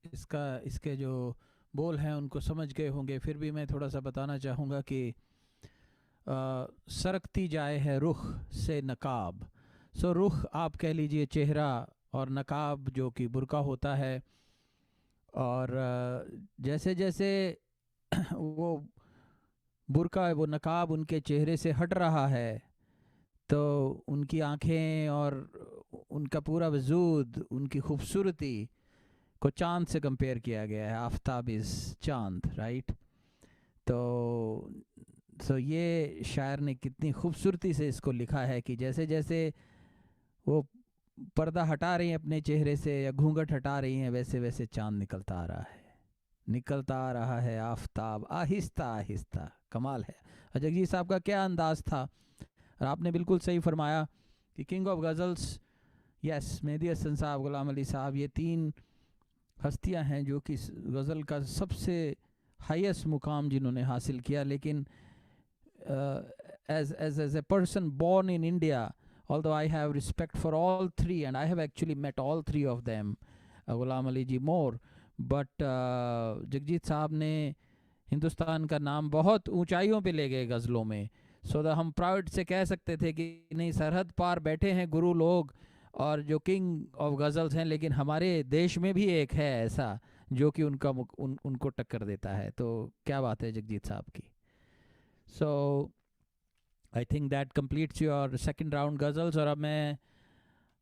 इसके जो बोल हैं उनको समझ गए होंगे। फिर भी मैं थोड़ा सा बताना चाहूँगा कि सरकती जाए है रुख से नकाब। सो रुख आप कह लीजिए चेहरा, और नकाब जो कि बुर्का होता है। और जैसे जैसे वो बुर्का वो नकाब उनके चेहरे से हट रहा है, तो उनकी आँखें और उनका पूरा वजूद, उनकी खूबसूरती को चांद से कंपेयर किया गया है। आफ्ताब इज़ चांद, राइट। तो सो ये शायर ने कितनी खूबसूरती से इसको लिखा है कि जैसे जैसे वो पर्दा हटा रही हैं अपने चेहरे से या घूंघट हटा रही हैं, वैसे वैसे चांद निकलता आ रहा है, निकलता आ रहा है आफताब आहिस्ता आहिस्ता। कमाल है। और जगजीत साहब का क्या अंदाज था, और आपने बिल्कुल सही फरमाया कि king of ghazals, yes, Mehdi Hassan sahab, Ghulam Ali साहब, ये तीन हस्तियां हैं जो कि गज़ल का सबसे हाईएस्ट मुकाम जिन्होंने हासिल किया। लेकिन as a person born in India, although I have respect for all three, and I have actually met all three of them, Ghulam Ali ji more, but Jagjit साहब ने हिंदुस्तान का नाम बहुत ऊंचाइयों पे ले गए गज़लों में। सो हम प्राउड से कह सकते थे कि नहीं, सरहद पार बैठे हैं गुरु लोग और जो किंग ऑफ गज़ल्स हैं, लेकिन हमारे देश में भी एक है ऐसा जो कि उनको टक्कर देता है। तो क्या बात है जगजीत साहब की। So I think that completes your second round ghazals. और अब मैं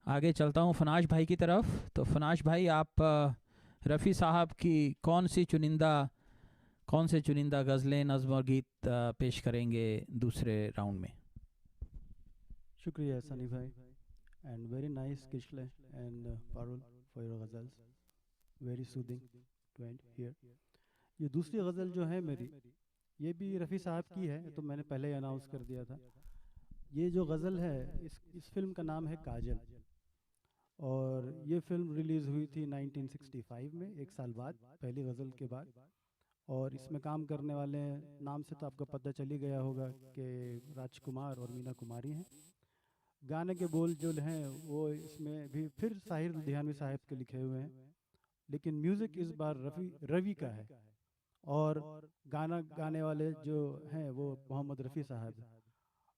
आगे चलता हूँ फनाश भाई की तरफ। तो फनाश भाई, आप रफ़ी साहब की कौन से चुनिंदा गज़लें, नज़्म और गीत पेश करेंगे दूसरे राउंड में? शुक्रिया सनी भाई, and very nice Kishlay and Parul for your ghazals, very soothing to and hear. ये दूसरी गज़ल जो है मेरी, ये भी रफ़ी साहब की है, तो मैंने पहले ही अनाउंस कर दिया था। ये जो गज़ल है, इस फिल्म का नाम है काजल, और ये फिल्म रिलीज़ हुई थी 1965 में, एक साल बाद, पहली गज़ल के बाद। और इसमें काम करने वाले नाम से तो आपको पता चल ही गया होगा कि राजकुमार और मीना कुमारी हैं। गाने के बोल जो हैं वो इसमें भी फिर साहिर लुधियानवी साहब के लिखे हुए हैं, लेकिन म्यूज़िक इस बार रवि का है, और गाना गाने वाले जो हैं वो मोहम्मद रफ़ी साहब हैं।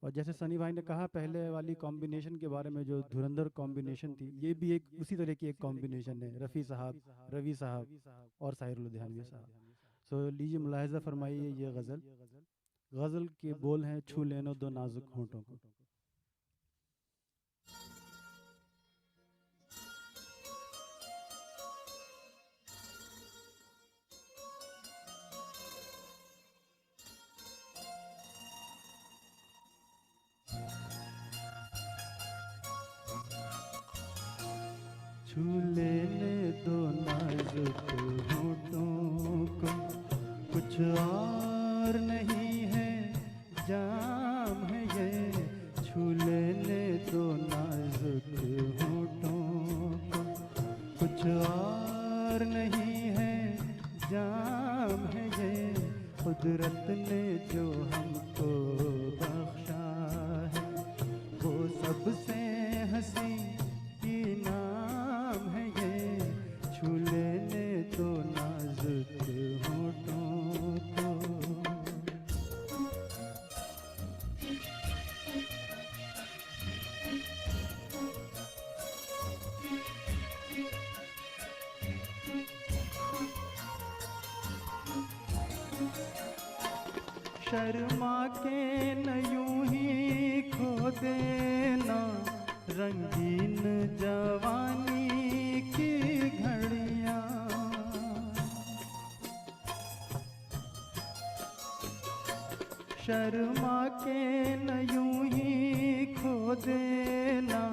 और जैसे सनी भाई ने कहा पहले वाली कॉम्बिनेशन के बारे में, जो धुरंधर कॉम्बिनेशन थी, ये भी एक उसी तरह की एक कॉम्बिनेशन है, रफ़ी साहब, रवि साहब और साहिर लुधियानवी साहब। सो लीजिए, मुलाहिज़ा फरमाइए ये गज़ल के बोल हैं, छू लेनो दो नाजुक होंठों को। छू लेने दो नाजुक होठों को, कुछ और नहीं है जाम है ये। छू लेने दो नाजुक होठों को, कुछ और नहीं है जाम है ये। कुदरत ने जो हमको बख्शा है, वो सबसे हंसी इनाम है ये। छू लेने दो नाजुक होठों को। शर्मा के न यूं ही खो देना रंगीन जवानी की घड़ियां। शर्मा के न यूं ही खो देना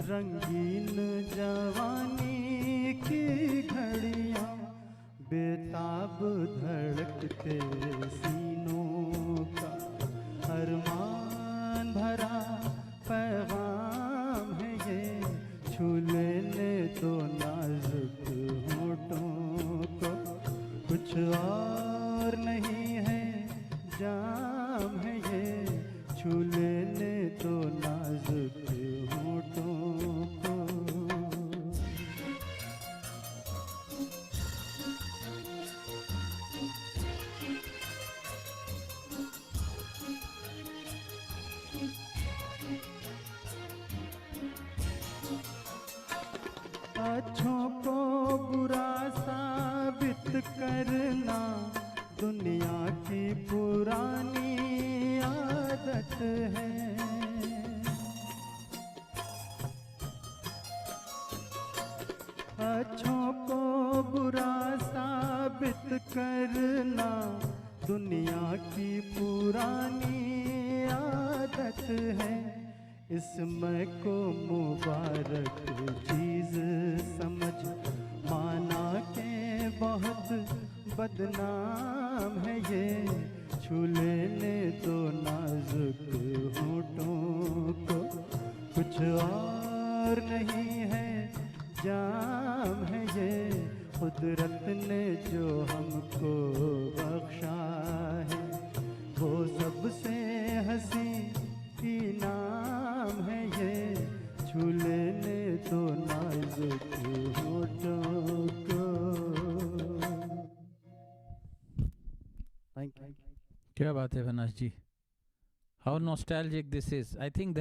रंगीन जवानी की घड़ियां। बेताब धड़कते सीनों का अरमान भरा पैगाम है ये। छू लेने दो नाजुक होठों को, कुछ और नहीं है जाम है ये। छू लेने दो नाजुक होठों को। अच्छों को बुरा साबित करना दुनिया की पुरानी आदत है। अच्छों को बुरा साबित करना दुनिया की पुरानी आदत है, इसमें को मुबारक चीज़ समझ माना के बहुत बदनाम है ये, छू लेने दो नाजुक होठों को, कुछ और नहीं है जाम है ये, कुदरत ने जो हमको बख्शा है, वो सबसे हंसी इनाम है ये, छू लेने दो नाजुक होठों को। Thank you. क्या बात है Vanash ji, how nostalgic this is. I think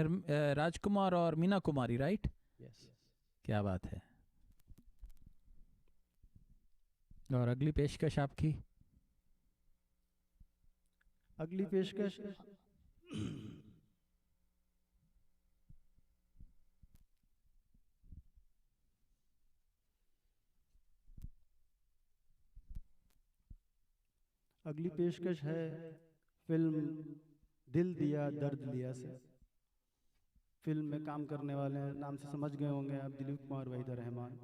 Rajkumar और मीना कुमारी, राइट? यस। क्या बात है। और अगली पेशकश आपकी? अगली पेशकश अगली पेशकश है फिल्म दिल दिया दर्द लिया से। फिल्म में काम करने वाले हैं, नाम से समझ गए होंगे आप, दिलीप कुमार, वहीदा रहमान।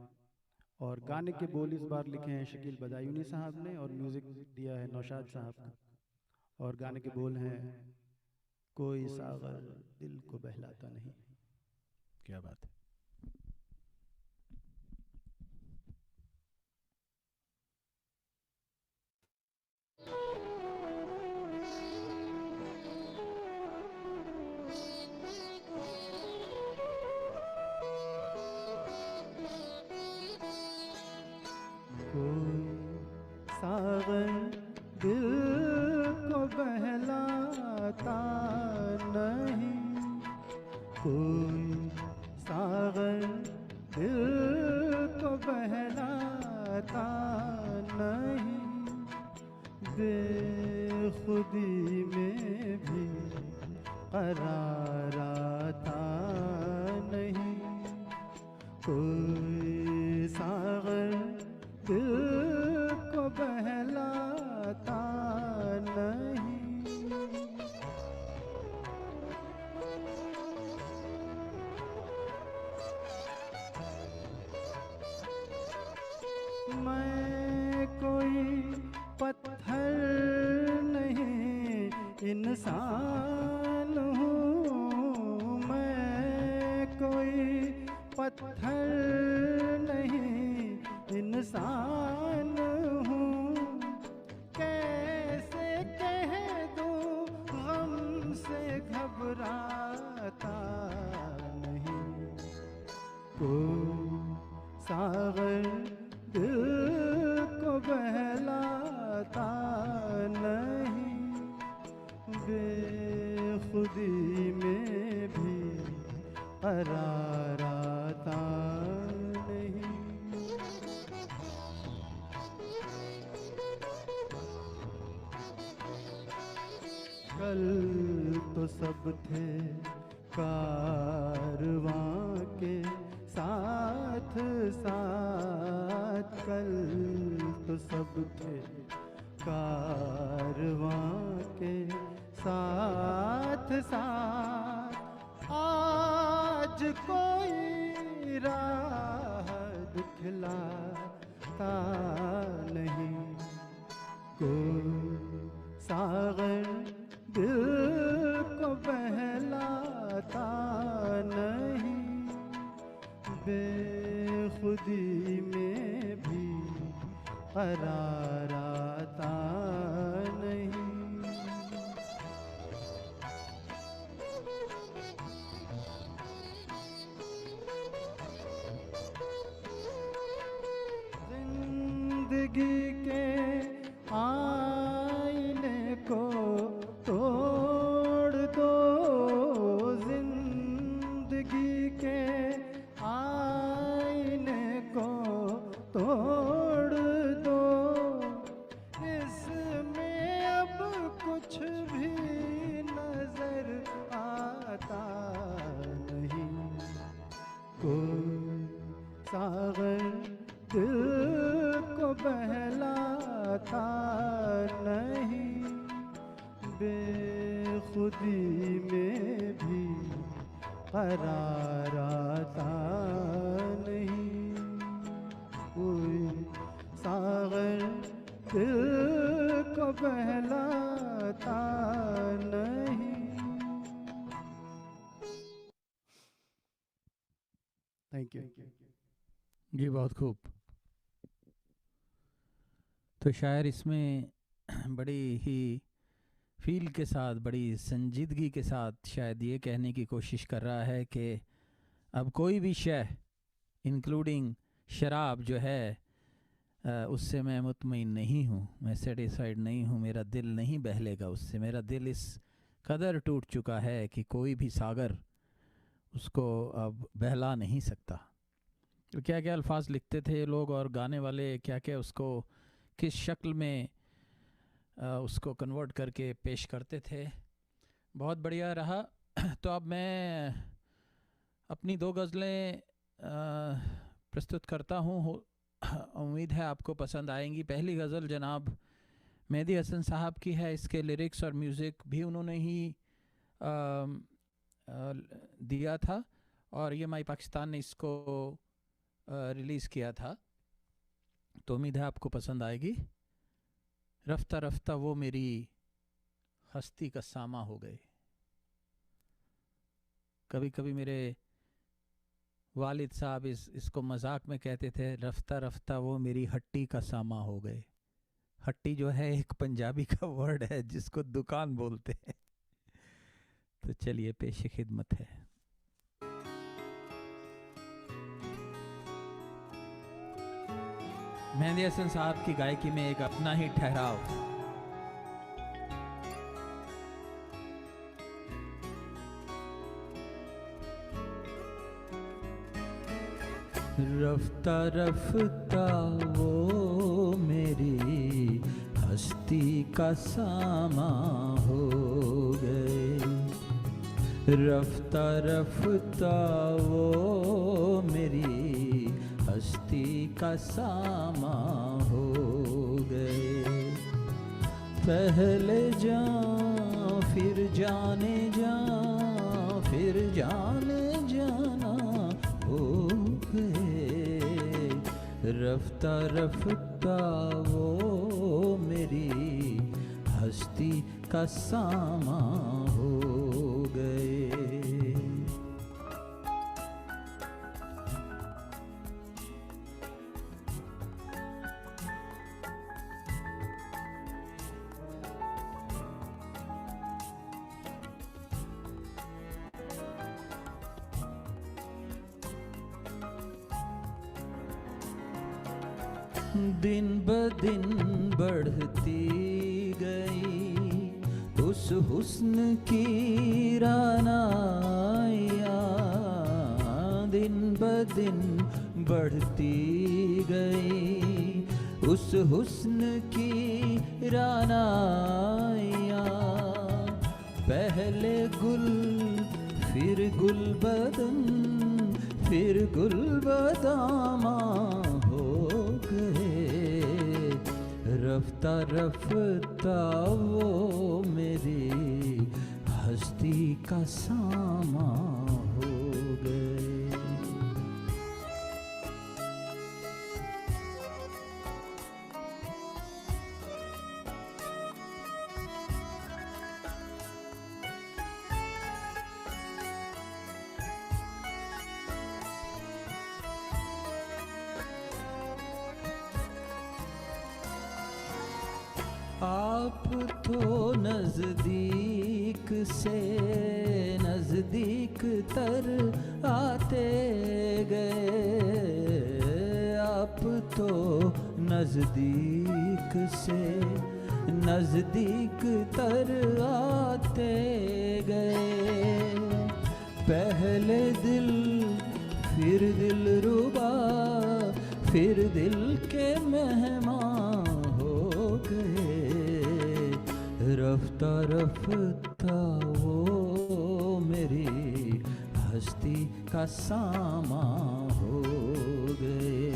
और गाने के बोल इस बार लिखे हैं शकील बदायूनी साहब ने, और म्यूज़िक दिया है नौशाद साहब का। और गाने के बोल हैं, कोई सागर दिल को बहलाता नहीं। क्या बात है। सागर दिल को बहलाता नहीं, कोई सागर दिल को बहलाता नहीं, बेखुदी में भी करार आता नहीं, कोई सागर दिल को बहलाता नहीं। मैं कोई पत्थर नहीं इंसान हूँ, मैं कोई पत्थर नहीं इंसान हूँ, कैसे कह दूँ गम से घबराता नहीं, कोई सागर दिल को बहलाता नहीं, बेखुदी में भी करार आता नहीं। कल तो सब थे कारवां के साथ साथ, कल तो सब थे कारवां के साथ साथ, आज कोई राह दिखलाता नहीं, कोई सागर दिल को बहलाता नहीं, बेखुदी में भी करार आता नहीं। जिंदगी के आईने को तोड़ दो, जिंदगी के आईने को तोड़ दो, इसमें अब कुछ भी नजर आता नहीं, कोई सागर दिल को बहलाता नहीं, बेखुदी में भी करार आता नहीं, कोई सागर दिल को बहलाता नहीं। Thank you. जी बहुत खूब। तो शायर इसमें बड़ी ही फील के साथ, बड़ी संजीदगी के साथ शायद ये कहने की कोशिश कर रहा है कि अब कोई भी शय इंक्लूडिंग शराब जो है उससे मैं मुतमईन नहीं हूँ, मैं सेटिस्फाइड नहीं हूँ, मेरा दिल नहीं बहलेगा उससे। मेरा दिल इस कदर टूट चुका है कि कोई भी सागर उसको अब बहला नहीं सकता। तो क्या क्या अल्फाज लिखते थे लोग और गाने वाले क्या क्या उसको किस शक्ल में उसको कन्वर्ट करके पेश करते थे। बहुत बढ़िया रहा। तो अब मैं अपनी दो गज़लें प्रस्तुत करता हूँ, उम्मीद है आपको पसंद आएंगी। पहली गज़ल जनाब मेहदी हसन साहब की है, इसके लिरिक्स और म्यूज़िक भी उन्होंने ही दिया था और ये माई पाकिस्तान ने इसको रिलीज़ किया था, तो उम्मीद है आपको पसंद आएगी। रफ्ता रफ्ता वो मेरी हस्ती का सामा हो गए। कभी कभी मेरे वालिद साहब इसको मजाक में कहते थे, रफ्ता रफ्ता वो मेरी हट्टी का सामा हो गए। हट्टी जो है एक पंजाबी का वर्ड है जिसको दुकान बोलते हैं। तो चलिए पेश खिदमत है। मेहदी हसन साहब की गायकी में एक अपना ही ठहराव। रफ्ता रफ्ता वो मेरी हस्ती का सामा हो गए। रफ्ता रफ्ता वो मेरी हस्ती का सामा हो गए। पहले जान फिर जाने जा, फिर जाने जाना हो गए। रफ्ता रफ्ता वो मेरी हस्ती का सामा हो गए। दिन ब दिन बढ़ती गई उस हुस्न की रानाइयाँ। दिन ब दिन बढ़ती गई उस हुस्न की रानाइयाँ। पहले गुल फिर गुल बदन फिर गुल बदामा हो गए। रफ्ता रफ्ता वो मेरी हस्ती का सामा हो गए। आप तो नजदीक से नजदीक तर आते गए। आप तो नजदीक से नजदीक तर आते गए। पहले दिल फिर दिल रुबा फिर दिल के मेहमान हो गए। रफ्ता रफ्ता वो मेरी हस्ती का सामा हो गए।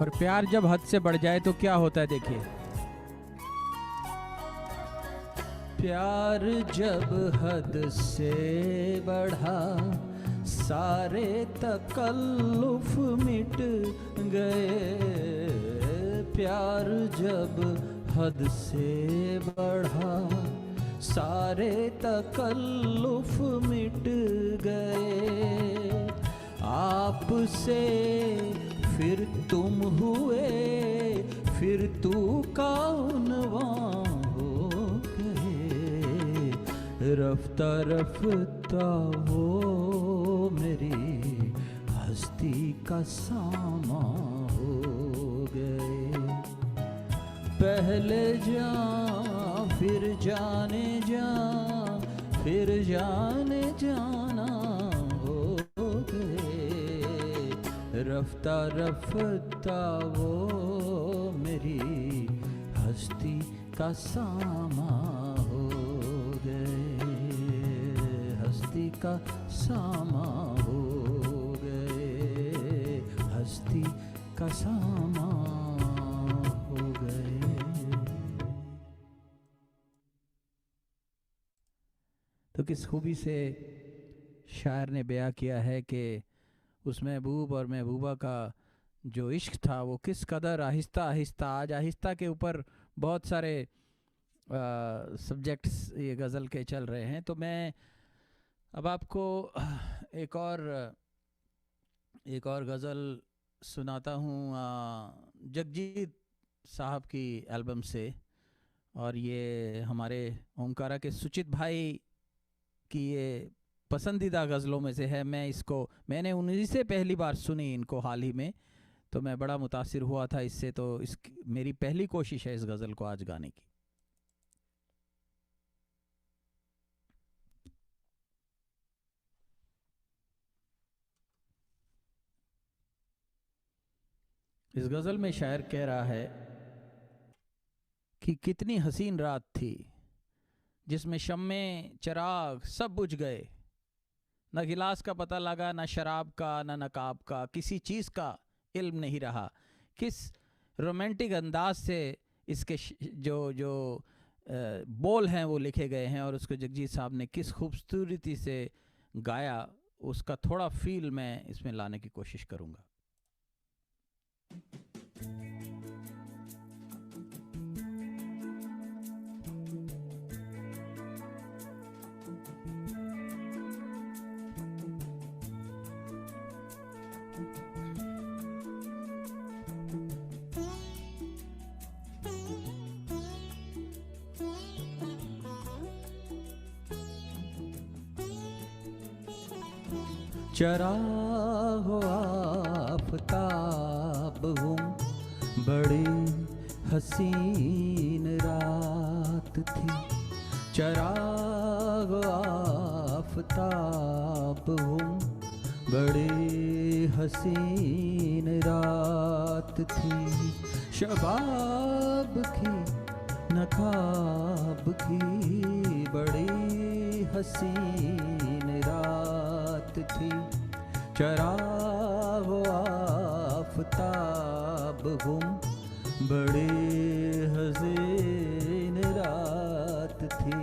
और प्यार जब हद से बढ़ जाए तो क्या होता है, देखिए। प्यार जब हद से बढ़ा, सारे तकल्लुफ मिट गए। प्यार जब हद से बढ़ा, सारे तकल्लुफ मिट गए। आपसे फिर तुम हुए, फिर तू का उन्वां हो गए। रफ्ता रफ्ता वो मेरी हस्ती का सामा हो गए। पहले जान फिर जाने जा, फिर जाने जाना हो गए। रफ्ता रफ्ता वो मेरी हस्ती का सामा हो गए। हस्ती का सामा हो गए। हस्ती का सामा हो गए। तो किस खूबी से शायर ने बयां किया है कि उस महबूब और महबूबा का जो इश्क था वो किस कदर आहिस्ता आहिस्ता, आज आहिस्ता के ऊपर बहुत सारे सब्जेक्ट्स ये गज़ल के चल रहे हैं। तो मैं अब आपको एक और गज़ल सुनाता हूँ जगजीत साहब की एल्बम से। और ये हमारे ओमकारा के सुचित भाई की ये पसंदीदा गज़लों में से है। मैंने उन्हीं से पहली बार सुनी इनको हाल ही में, तो मैं बड़ा मुतासिर हुआ था इससे। तो मेरी पहली कोशिश है इस गज़ल को आज गाने की। इस गज़ल में शायर कह रहा है कि कितनी हसीन रात थी जिसमें शम्मे चिराग सब बुझ गए। न गिलास का पता लगा, न शराब का, न नकाब का, किसी चीज़ का इल्म नहीं रहा। किस रोमांटिक अंदाज से इसके जो बोल हैं वो लिखे गए हैं और उसको जगजीत साहब ने किस खूबसूरती से गाया, उसका थोड़ा फील मैं इसमें लाने की कोशिश करूँगा। चराग आफ़ताब हूँ, बड़ी हसीन रात थी। चराग आफ़ताब हूँ, बड़ी हसीन रात थी। शबाब की नकाब की बड़ी हसीन रात थी। चराग आफ़ताब हूँ, बड़ी हसीन रात थी।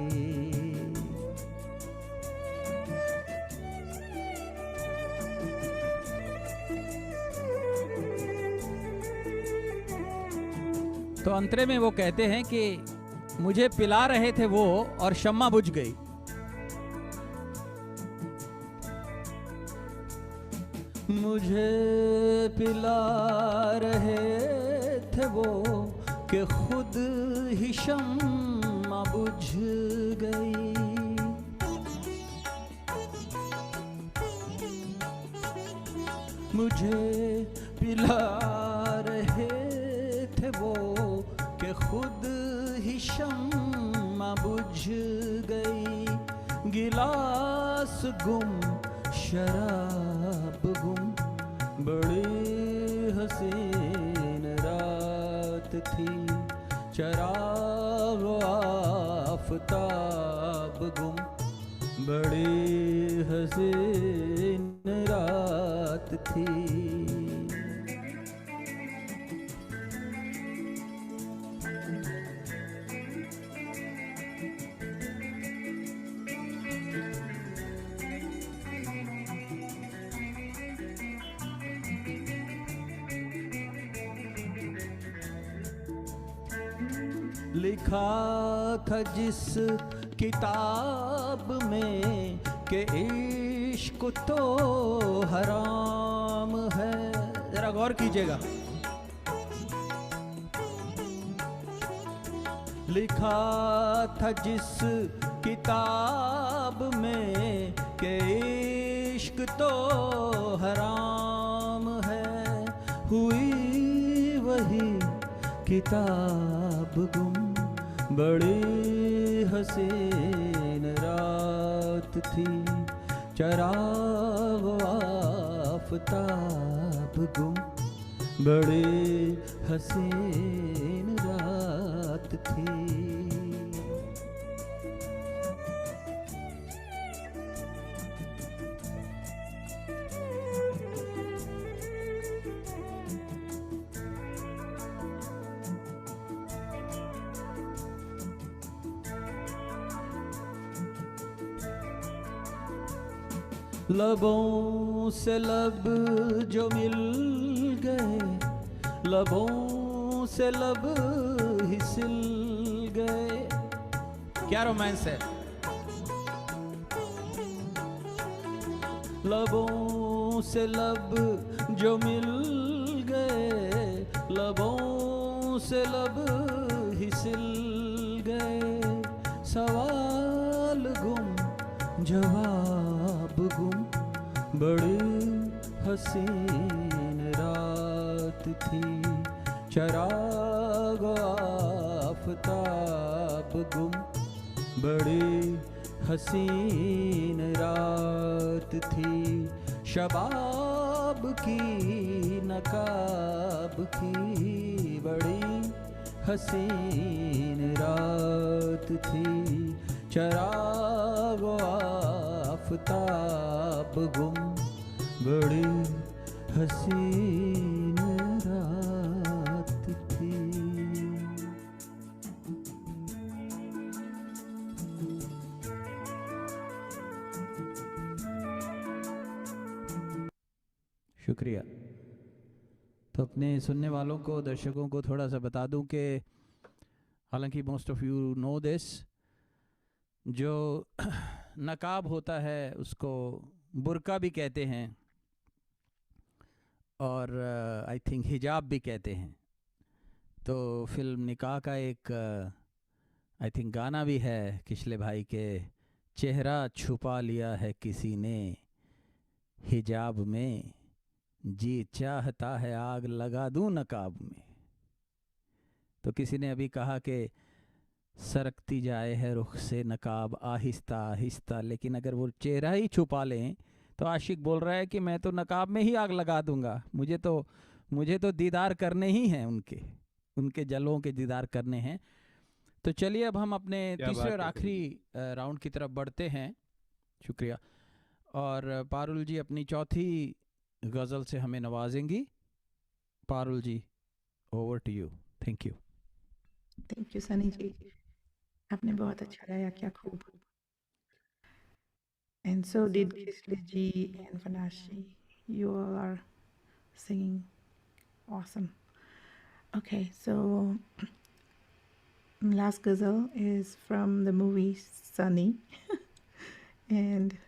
तो अंतरे में वो कहते हैं कि मुझे पिला रहे थे वो और शम्मा बुझ गई। मुझे पिला रहे थे वो कि खुद ही शम्मा बुझ गई। मुझे पिला रहे थे वो कि खुद ही शम्मा बुझ गई। गिलास गुम शराब गुम, बड़ी हसीन रात थी। चराग आफ़ताब गुम, बड़ी हसीन रात थी। लिखा था जिस किताब में कि इश्क तो हराम है। जरा गौर कीजिएगा, लिखा था जिस किताब में कि इश्क तो हराम है, हुई वही किताब गुम, बड़ी हसीन रात थी, चराग आफताब गुम, बड़ी हसीन रात थी। लबों से लब जो मिल गए, लबों से लब ही सिल गए। क्या रोमांस है। लबों से लब जो मिल गए, लबों से लब ही सिल गए, सवाल गुम जवाब गुम, बड़ी हसीन रात थी, चराग आफताब गुम, बड़ी हसीन रात थी, शबाब की नकाब की, बड़ी हसीन रात थी, चराग आफताब गुम, बड़ी हसीन रात थी। शुक्रिया। तो अपने सुनने वालों को, दर्शकों को थोड़ा सा बता दूं कि हालांकि most of you know this, जो नकाब होता है उसको बुर्का भी कहते हैं और आई थिंक हिजाब भी कहते हैं। तो फिल्म निकाह का एक आई थिंक गाना भी है किशले भाई के, चेहरा छुपा लिया है किसी ने हिजाब में, जी चाहता है आग लगा दूं नकाब में। तो किसी ने अभी कहा कि सरकती जाए है रुख से नकाब आहिस्ता आहिस्ता, लेकिन अगर वो चेहरा ही छुपा लें तो आशिक बोल रहा है कि मैं तो नकाब में ही आग लगा दूंगा, मुझे तो दीदार करने ही हैं, उनके जलों के दीदार करने हैं। तो चलिए अब हम अपने तीसरे और आखिरी राउंड की तरफ बढ़ते हैं। शुक्रिया। और पारुल जी अपनी चौथी गज़ल से हमें नवाजेंगी। Parul ji, over to you. Thank you. Thank you Sunny ji, आपने बहुत अच्छा गाया, क्या खूब। And so did Kisle ji and Vanashi. You all are singing awesome. Okay, so last ghazal is from the movie Sunny. And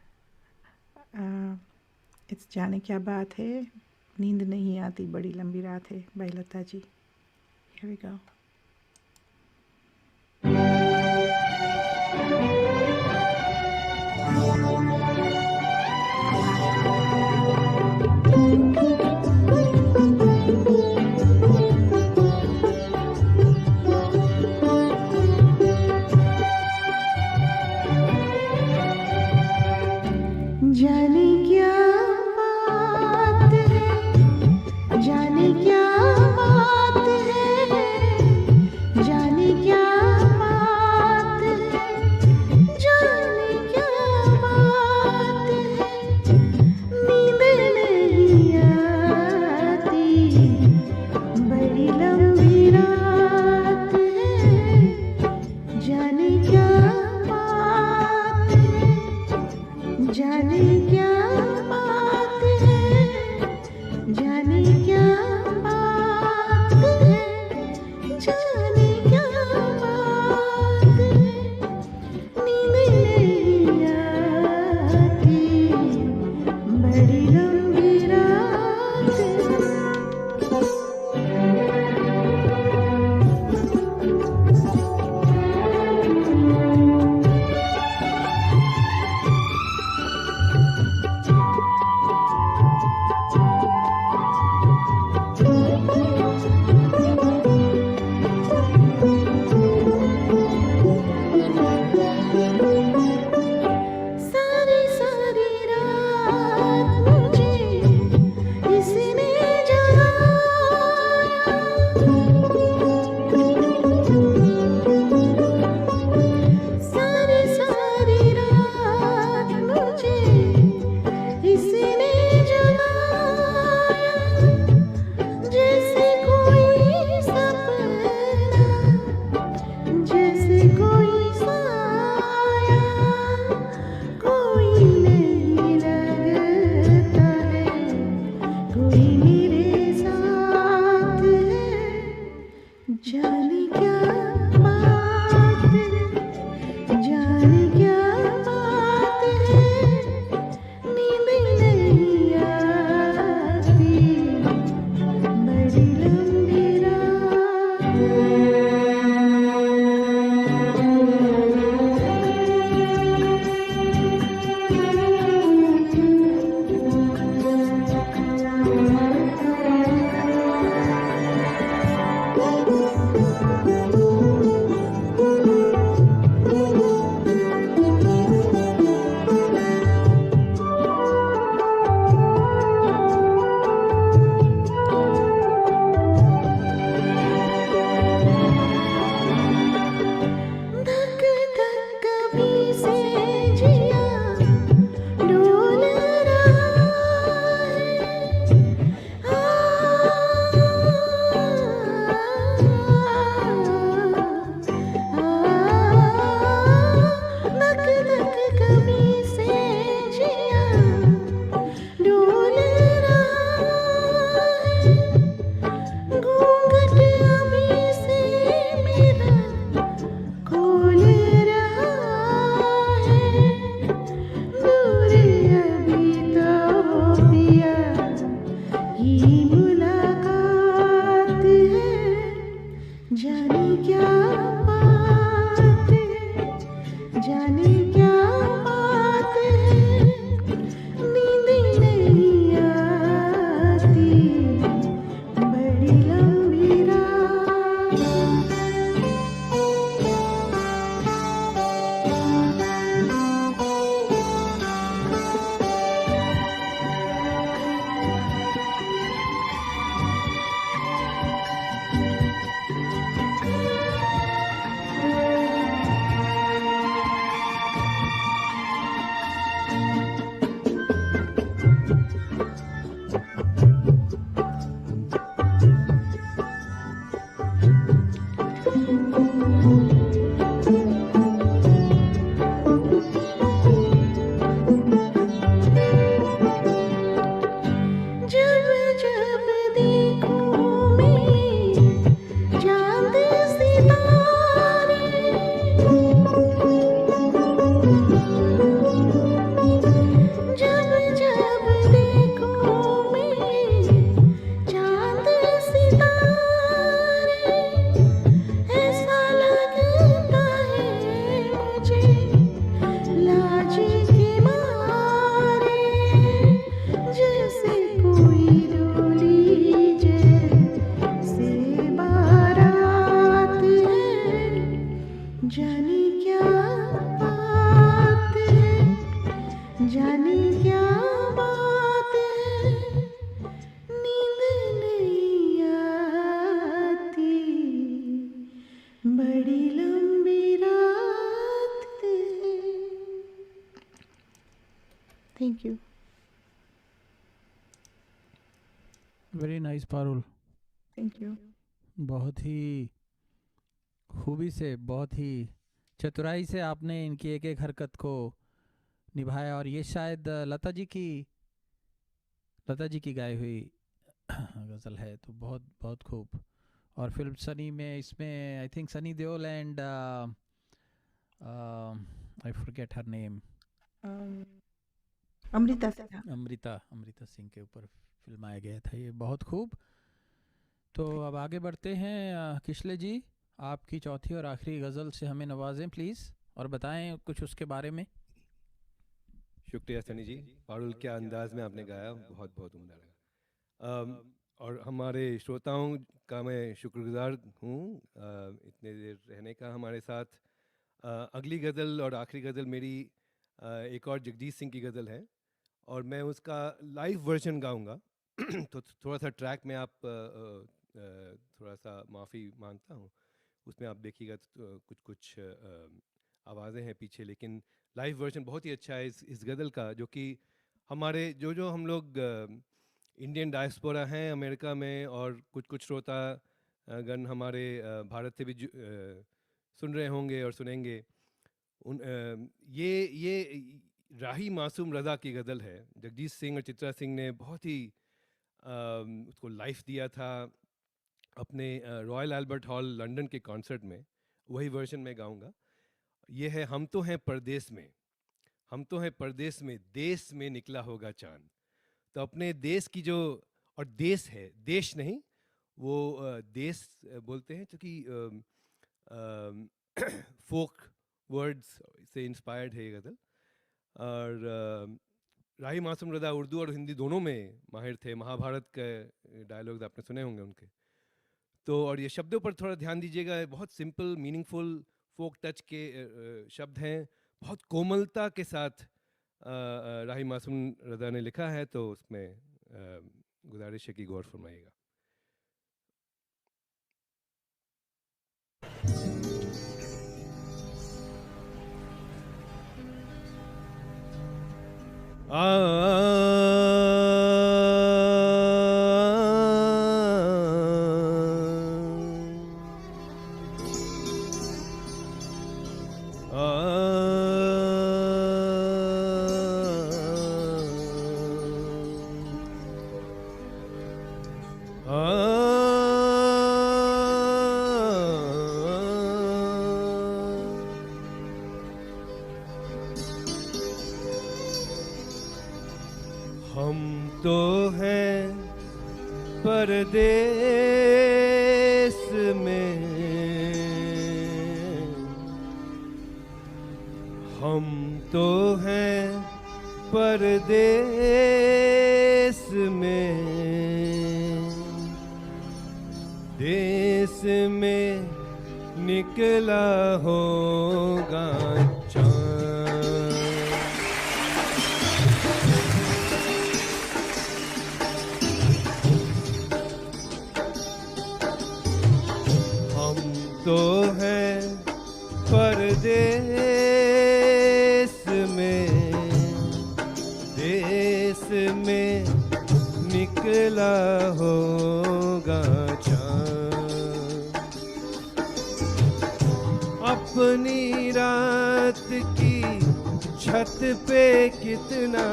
it's जाने क्या बात है, नींद नहीं आती बड़ी लंबी रात है, by Lata ji. Here we go. जाने क्या बात है, जाने क्या बात है, जाने क्या बात है, जाने क्या बात है, नींद नहीं आती बड़ी लंबी रात है, जाने क्या बात है, जाने क्या बात है, जाने क्या बात है, जाने क्या बात जाने क्या बात है, नींद नहीं आती, बड़ी लंबी रात। जब जब देखूं मैं चांद सितारे, जब जब देखूं मैं चांद सितारे, ऐसा लगता है मुझे लाज के मारे, जैसे कोई डोली जैसे बारात है, जाने क्या बात है, जाने क्या बात है, नींद नहीं आती, बड़ी लंबी रात है। Thank you. Very nice Parul, thank you. बहुत ही खूबी से, बहुत ही चतुराई से आपने इनकी एक एक हरकत को निभाया। और ये शायद लता जी की गाई हुई गज़ल है, तो बहुत बहुत खूब। और फिल्म सनी में, इसमें I think Sunny Deol and I forget her name, Amrita Sinha. Amrita Singh के ऊपर फिल्माया गया था। ये बहुत खूब। तो अब आगे बढ़ते हैं। किशले जी, आपकी चौथी और आखिरी गज़ल से हमें नवाजें प्लीज़, और बताएं कुछ उसके बारे में। शुक्रिया सनी जी, पारुल क्या अंदाज में आपने गाया, बहुत बहुत उम्दा लगा। और हमारे श्रोताओं का मैं शुक्रगुजार हूँ इतने देर रहने का हमारे साथ। अगली गज़ल और आखिरी गज़ल मेरी एक और जगजीत सिंह की गज़ल है, और मैं उसका लाइव वर्जन गाऊंगा। तो थोड़ा सा ट्रैक में आप थोड़ा सा माफ़ी मांगता हूँ, उसमें आप देखिएगा तो कुछ आवाज़ें हैं पीछे, लेकिन लाइव वर्जन बहुत ही अच्छा है इस गज़ल का, जो कि हमारे जो हम लोग इंडियन डायस्पोरा हैं अमेरिका में, और कुछ श्रोता गण हमारे भारत से भी सुन रहे होंगे और सुनेंगे। ये राही मासूम रज़ा की गज़ल है। जगजीत सिंह और चित्रा सिंह ने बहुत ही उसको लाइफ दिया था अपने रॉयल एल्बर्ट हॉल लंदन के कॉन्सर्ट में। वही वर्जन मैं गाऊंगा। ये है हम तो हैं परदेस में, हम तो हैं परदेस में, देश में निकला होगा चांद। तो अपने देश की जो, और देश है, देश नहीं, वो देश बोलते हैं, क्योंकि फोक वर्ड्स से इंस्पायर्ड है ये गज़ल। और राही मासूम रज़ा उर्दू और हिंदी दोनों में माहिर थे, महाभारत के डायलॉग्स आपने सुने होंगे उनके। तो और ये शब्दों पर थोड़ा ध्यान दीजिएगा, बहुत सिंपल मीनिंगफुल फोक टच के शब्द हैं, बहुत कोमलता के साथ राही मासूम रज़ा ने लिखा है, तो उसमें गुजारिश है कि गौर फरमाइएगा। हम तो हैं परदेस में, हम तो हैं परदेस में, देश में निकला होगा चाँद। हम तो हैं परदेस में, देश में निकला होगा चाँद। अपनी रात की छत पे कितना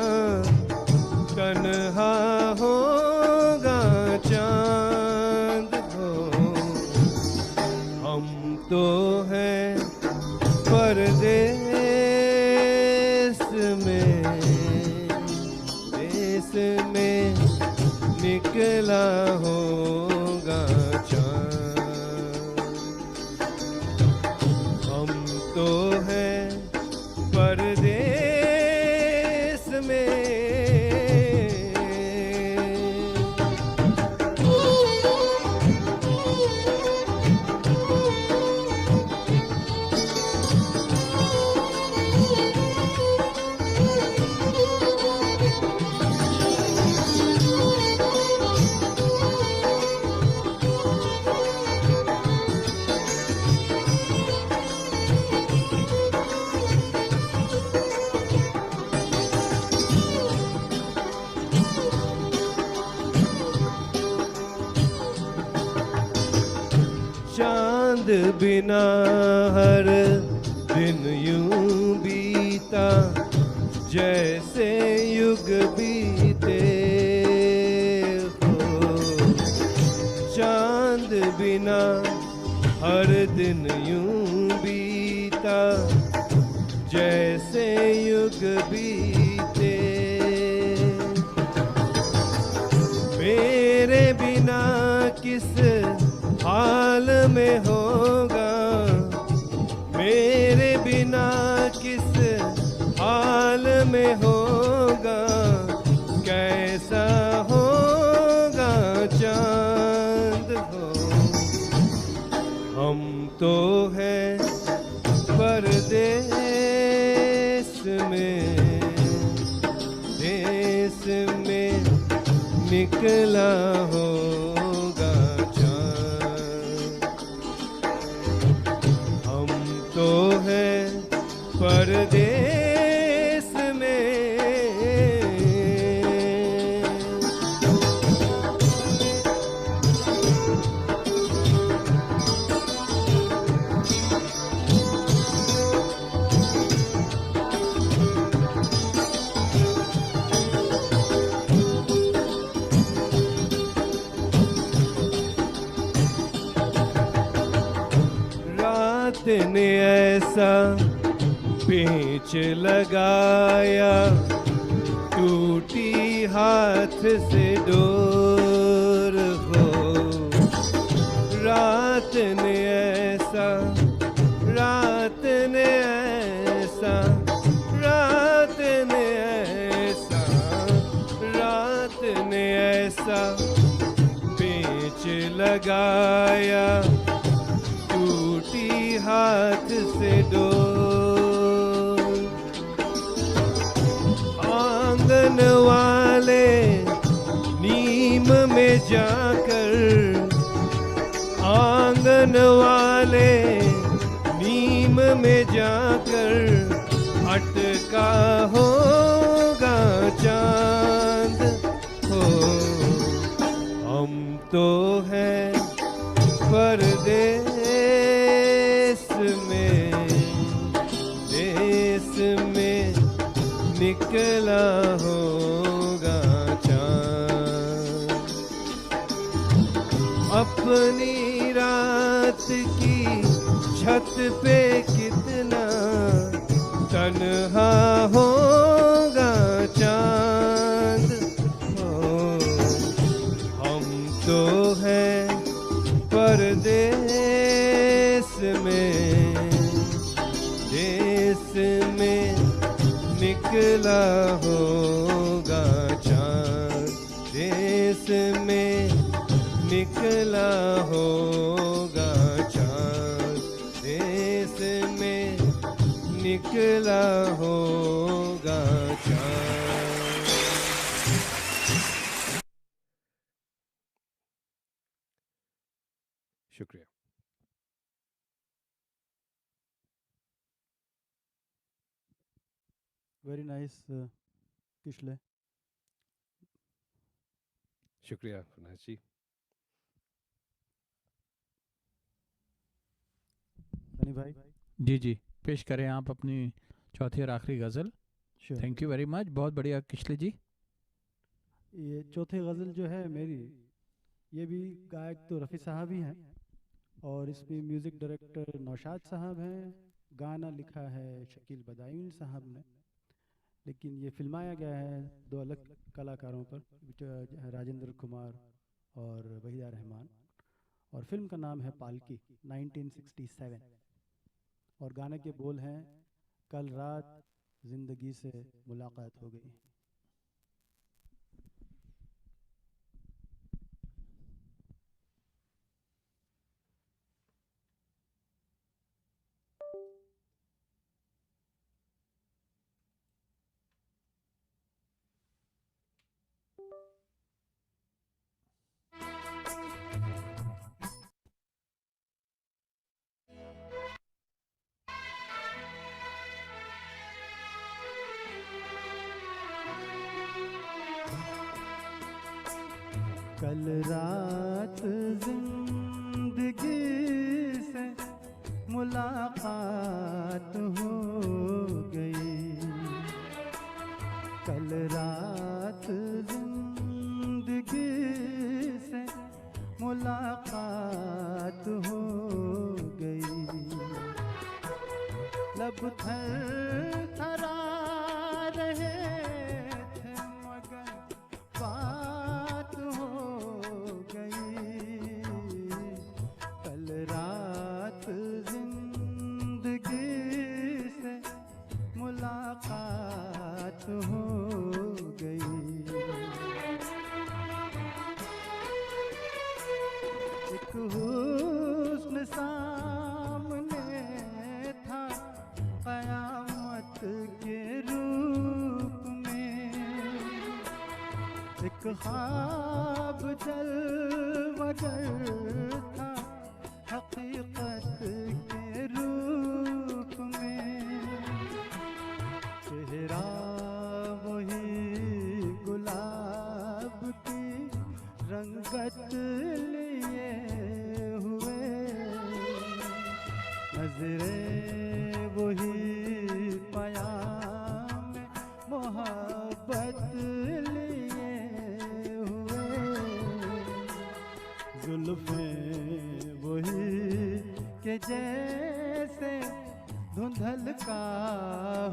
तन्हा होगा चाँद हो। हम तो हैं परदेस में, देश में निकला होगा चाँद। हम तो हैं परदेस में। चांद बिना हर दिन यूं बीता, जैसे युग बीते हो। चांद बिना हर दिन यूं बीता, जैसे युग बीते। मेरे बिना किस हाल में होगा, मेरे बिना किस हाल में होगा, कैसा होगा चांद हो। हम तो हैं परदेस में, देश में निकला होगा चाँद। हम तो हैं परदेस में। रात ने ऐसा पेच लगाया, टूटी हाथ से डोर हो। रात ने ऐसा, रात ने ऐसा, रात ने ऐसा, रात ने ऐसा पेच लगाया, टूटी हाथ से डोर। आंगन वाले नीम में जाकर, आंगन वाले नीम में जाकर, अटका होगा चांद हो। हम तो हैं परदेस में, देश में निकला होगा चाँद। अपनी रात की छत पे कितना तन्हा होगा चाँद हो। हम तो हैं परदेस में, देश में निकला होगा चाँद, देश में निकला होगा चाँद, देश में निकला होगा चाँद। शुक्रिया। Very nice, Kishle. शुक्रिया फरनाज जी। सनी भाई। जी जी, पेश करें आप अपनी चौथी और आखिरी गज़ल। Sure. Thank you very much, बहुत बढ़िया किशले जी। ये चौथे गज़ल जो है मेरी, ये भी गायक तो रफ़ी साहब ही हैं और इसमें म्यूज़िक डायरेक्टर नौशाद साहब हैं, गाना लिखा है शकील बदायून साहब ने, लेकिन ये फिल्माया गया है दो अलग कलाकारों पर, राजेंद्र कुमार और वहीदा रहमान, और फिल्म का नाम है पालकी 1967, और गाने के बोल हैं कल रात ज़िंदगी से मुलाकात हो गई। कल रात जिंदगी से मुलाकात हो गई, कल रात जिंदगी से मुलाकात हो गई, लब थरथरा रहे थे मगर बात हो गई, कल रात जिंदगी से मुलाकात हो गई। एक हुस्न सामने था क़यामत के रूप में, एक ख्वाब जलवगर था हकीकत के रूप में, चेहरा वही गुलाब की रंगत लिए हुए, नजरें वही पयाम मोहब्बत लिए हुए, जुल्फ़ें वही के जैसे धुंधल का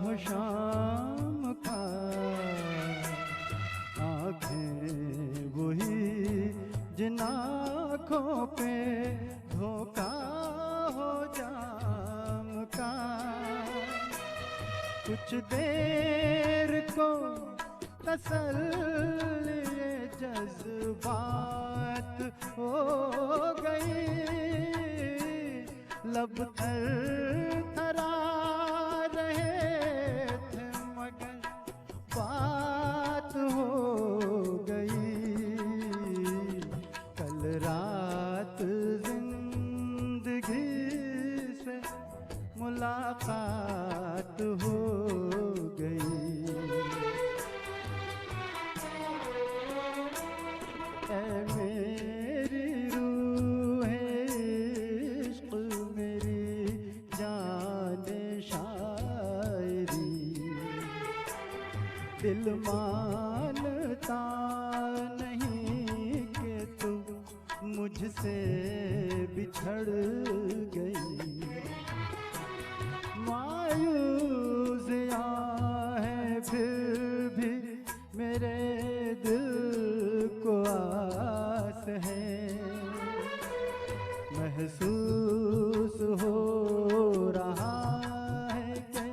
हो शाम का, आँखें वही जिन आँखों पे धोखा हो जाम का, कुछ देर को तसल्ली जज्बात हो गई, लब थरथरा रहे थे मगर बात हो गई, कल रात जिंदगी से मुलाकात हो गई। ऐ मेरी रूहे इश्क़ मेरी जाने शायरी, दिल मानता नहीं कि तू मुझसे बिछड़ गई, मायूसियाँ हैं फिर भी मेरे दिल को आस है, महसूस हो रहा है कि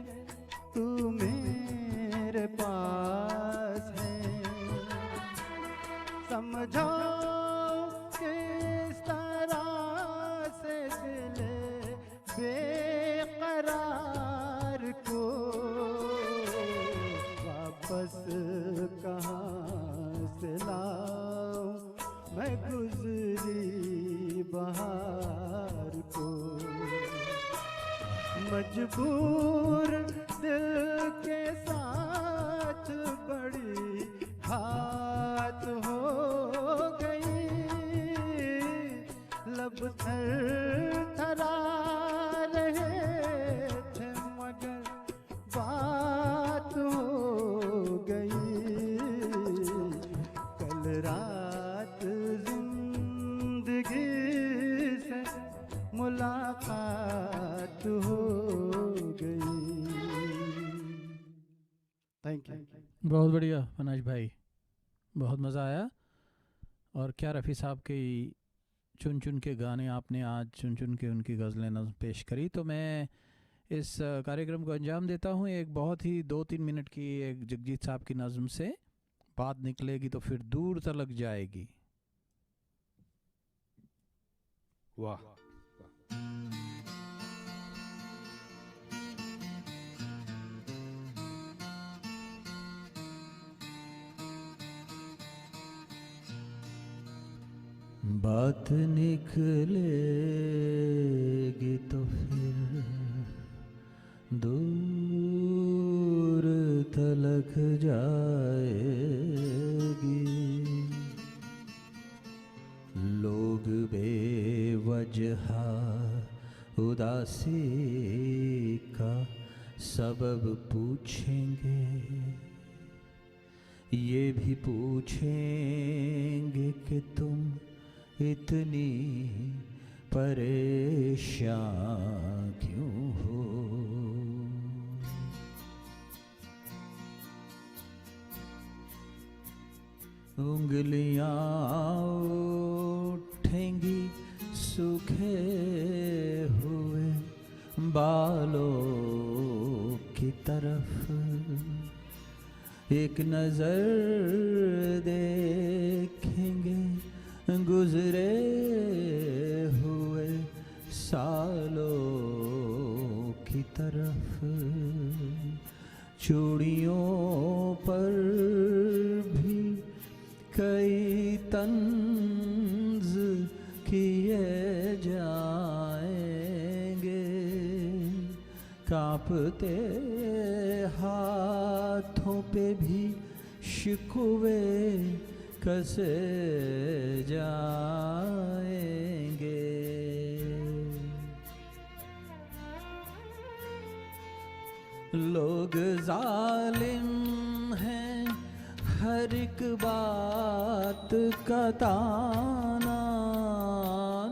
मजबूर दिल के साथ बड़ी घात हो गई, लब थरथरा रहे थे मगर बात हो गई। कल रात जिंदगी से मुलाकात हो गई। Thank you. बहुत बढ़िया मनाज भाई, बहुत मज़ा आया। और क्या रफ़ी साहब के चुन चुन के गाने आपने आज चुन चुन के उनकी गज़लें नज़्म पेश करी। तो मैं इस कार्यक्रम को अंजाम देता हूँ एक बहुत ही 2-3 मिनट की एक जगजीत साहब की नज़्म से। बात निकलेगी तो फिर दूर तलक जाएगी। वाह, बात निकलेगी तो फिर दूर तलक जाएगी। लोग बेवजह उदासी का सबब पूछेंगे, ये भी पूछेंगे कि तुम इतनी परेशान क्यों हो। उंगलियां उठेंगी सूखे हुए बालों की तरफ, एक नजर देखेंगे गुजरे हुए सालों की तरफ। चूड़ियों पर भी कई तंज किए जाएंगे, कांपते हाथों पे भी शिकवे कसे जाएंगे। लोग जालिम हैं, हर एक बात का ताना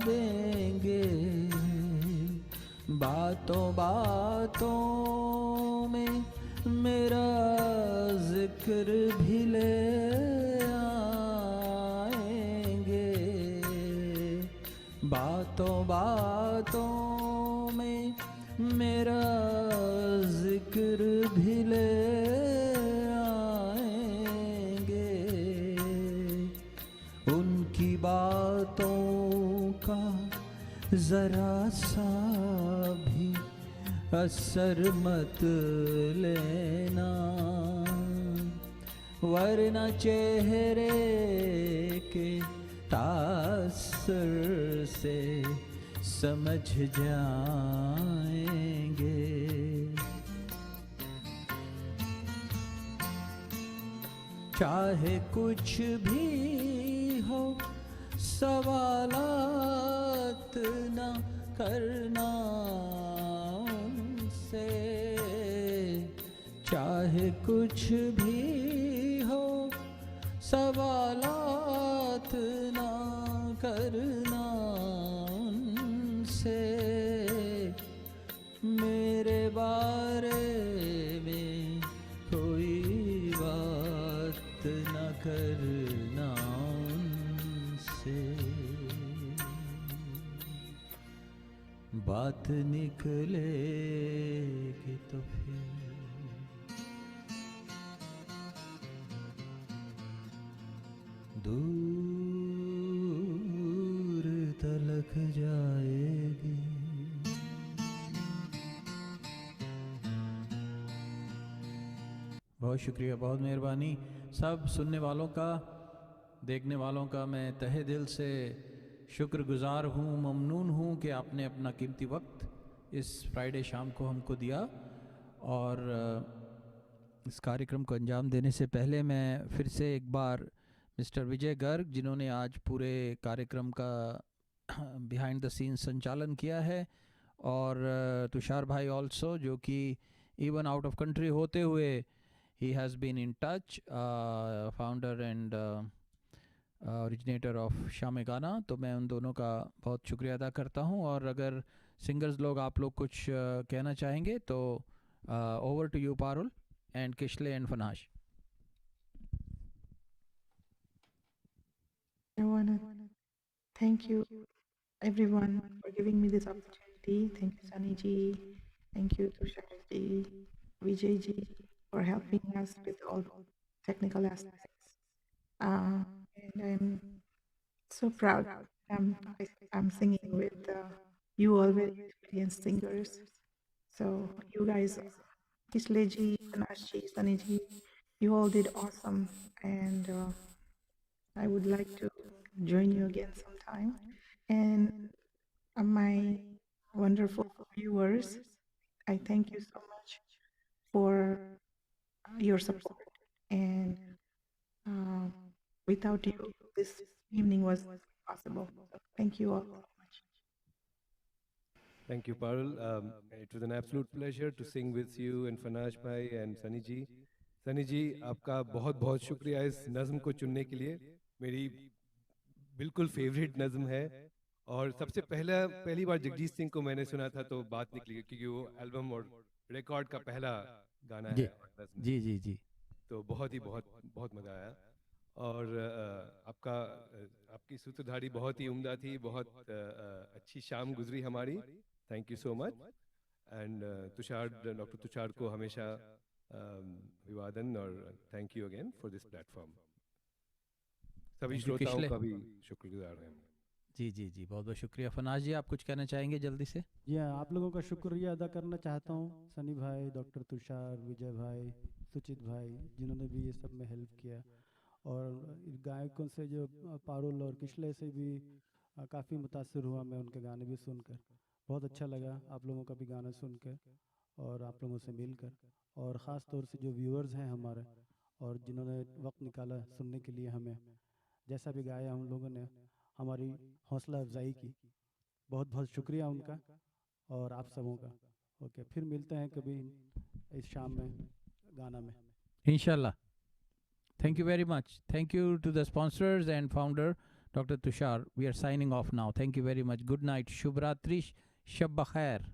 देंगे, बातों बातों में मेरा जिक्र भी ले आएंगे, बातों बातों में मेरा जिक्र भी ले आएंगे। उनकी बातों का जरा सा भी असर मत लेना, वरना चेहरे के तासर से समझ जाएंगे। चाहे कुछ भी हो सवालात न करना उनसे, चाहे कुछ भी हो सवालात न करना उनसे, मेरे बारे में कोई बात न करना उनसे। बात निकलेगी तो फिर दूर तलक जाएगी। बहुत शुक्रिया, बहुत मेहरबानी सब सुनने वालों का, देखने वालों का। मैं तहे दिल से शुक्रगुजार हूँ, ममनून हूँ कि आपने अपना कीमती वक्त इस फ्राइडे शाम को हमको दिया। और इस कार्यक्रम को अंजाम देने से पहले मैं फिर से एक बार मिस्टर विजय गर्ग, जिन्होंने आज पूरे कार्यक्रम का बिहाइंड द सीन संचालन किया है, और तुषार भाई ऑल्सो, जो कि इवन आउट ऑफ कंट्री होते हुए ही has been in touch, founder and originator of Shaam Gaana. तो मैं उन दोनों का बहुत शुक्रिया अदा करता हूँ। और अगर सिंगर्स लोग आप लोग कुछ कहना चाहेंगे तो over to you Parul and Kishlay and Fanash. I want to thank you, everyone, for giving me this opportunity. Thank you, Sunny ji. Thank you, Tushar ji, Vijay ji, for helping us with all technical aspects. And I'm so proud. I'm singing with you all very experienced singers. So you guys, Kisle ji, Panash ji, Sunny ji, you all did awesome. And I would like to join you again sometime. And my wonderful viewers, I thank you so much for your support. And without you, this evening was possible. So thank you all so much. Thank you, Parul. It was an absolute pleasure to sing with you and Fanash bhai and Sunny ji. Sunny ji, आपका बहुत बहुत शुक्रिया इस नज़्म को चुनने के लिए। मेरी बिल्कुल फेवरेट नज़्म है। और सबसे पहली बार जगजीत सिंह को मैंने सुना था तो बात निकली, क्योंकि वो एल्बम और रिकॉर्ड का पहला गाना है नज़्म। जी जी जी। तो बहुत मज़ा आया। और आपकी सूत्रधारी बहुत ही उम्दा थी, बहुत अच्छी शाम गुजरी हमारी। Thank you so much. And doctor Tushar को हमेशा अभिवादन और thank you again for this platform. सभी श्रोताओं का भी शुक्रगुजार हैं। जी जी जी, बहुत बहुत शुक्रिया। फनाज जी, आप कुछ कहना चाहेंगे जल्दी से? जी हाँ, आप लोगों का शुक्रिया अदा करना चाहता हूँ। सनी भाई, डॉक्टर तुषार, विजय भाई, सुचित भाई, जिन्होंने भी ये सब में हेल्प किया। और गायकों से जो पारुल और किशले से भी काफ़ी मुतासिर हुआ मैं, उनके गाने भी सुनकर। बहुत अच्छा लगा आप लोगों का भी गाना सुनकर और आप लोगों से मिलकर। और ख़ास तौर से जो व्यूअर्स हैं हमारे और जिन्होंने वक्त निकाला सुनने के लिए हमें, जैसा भी गाया हम लोगों ने, हमारी हौसला अफजाई की, बहुत बहुत शुक्रिया उनका और आप सबों का। ओके, फिर मिलते हैं कभी इस शाम में गाना में, इंशाल्लाह। Thank you very much. Thank you to the sponsors and founder, Dr. Tushar. We are signing off now. Thank you very much. Good night. Shubh Ratri. Shab Bakhair.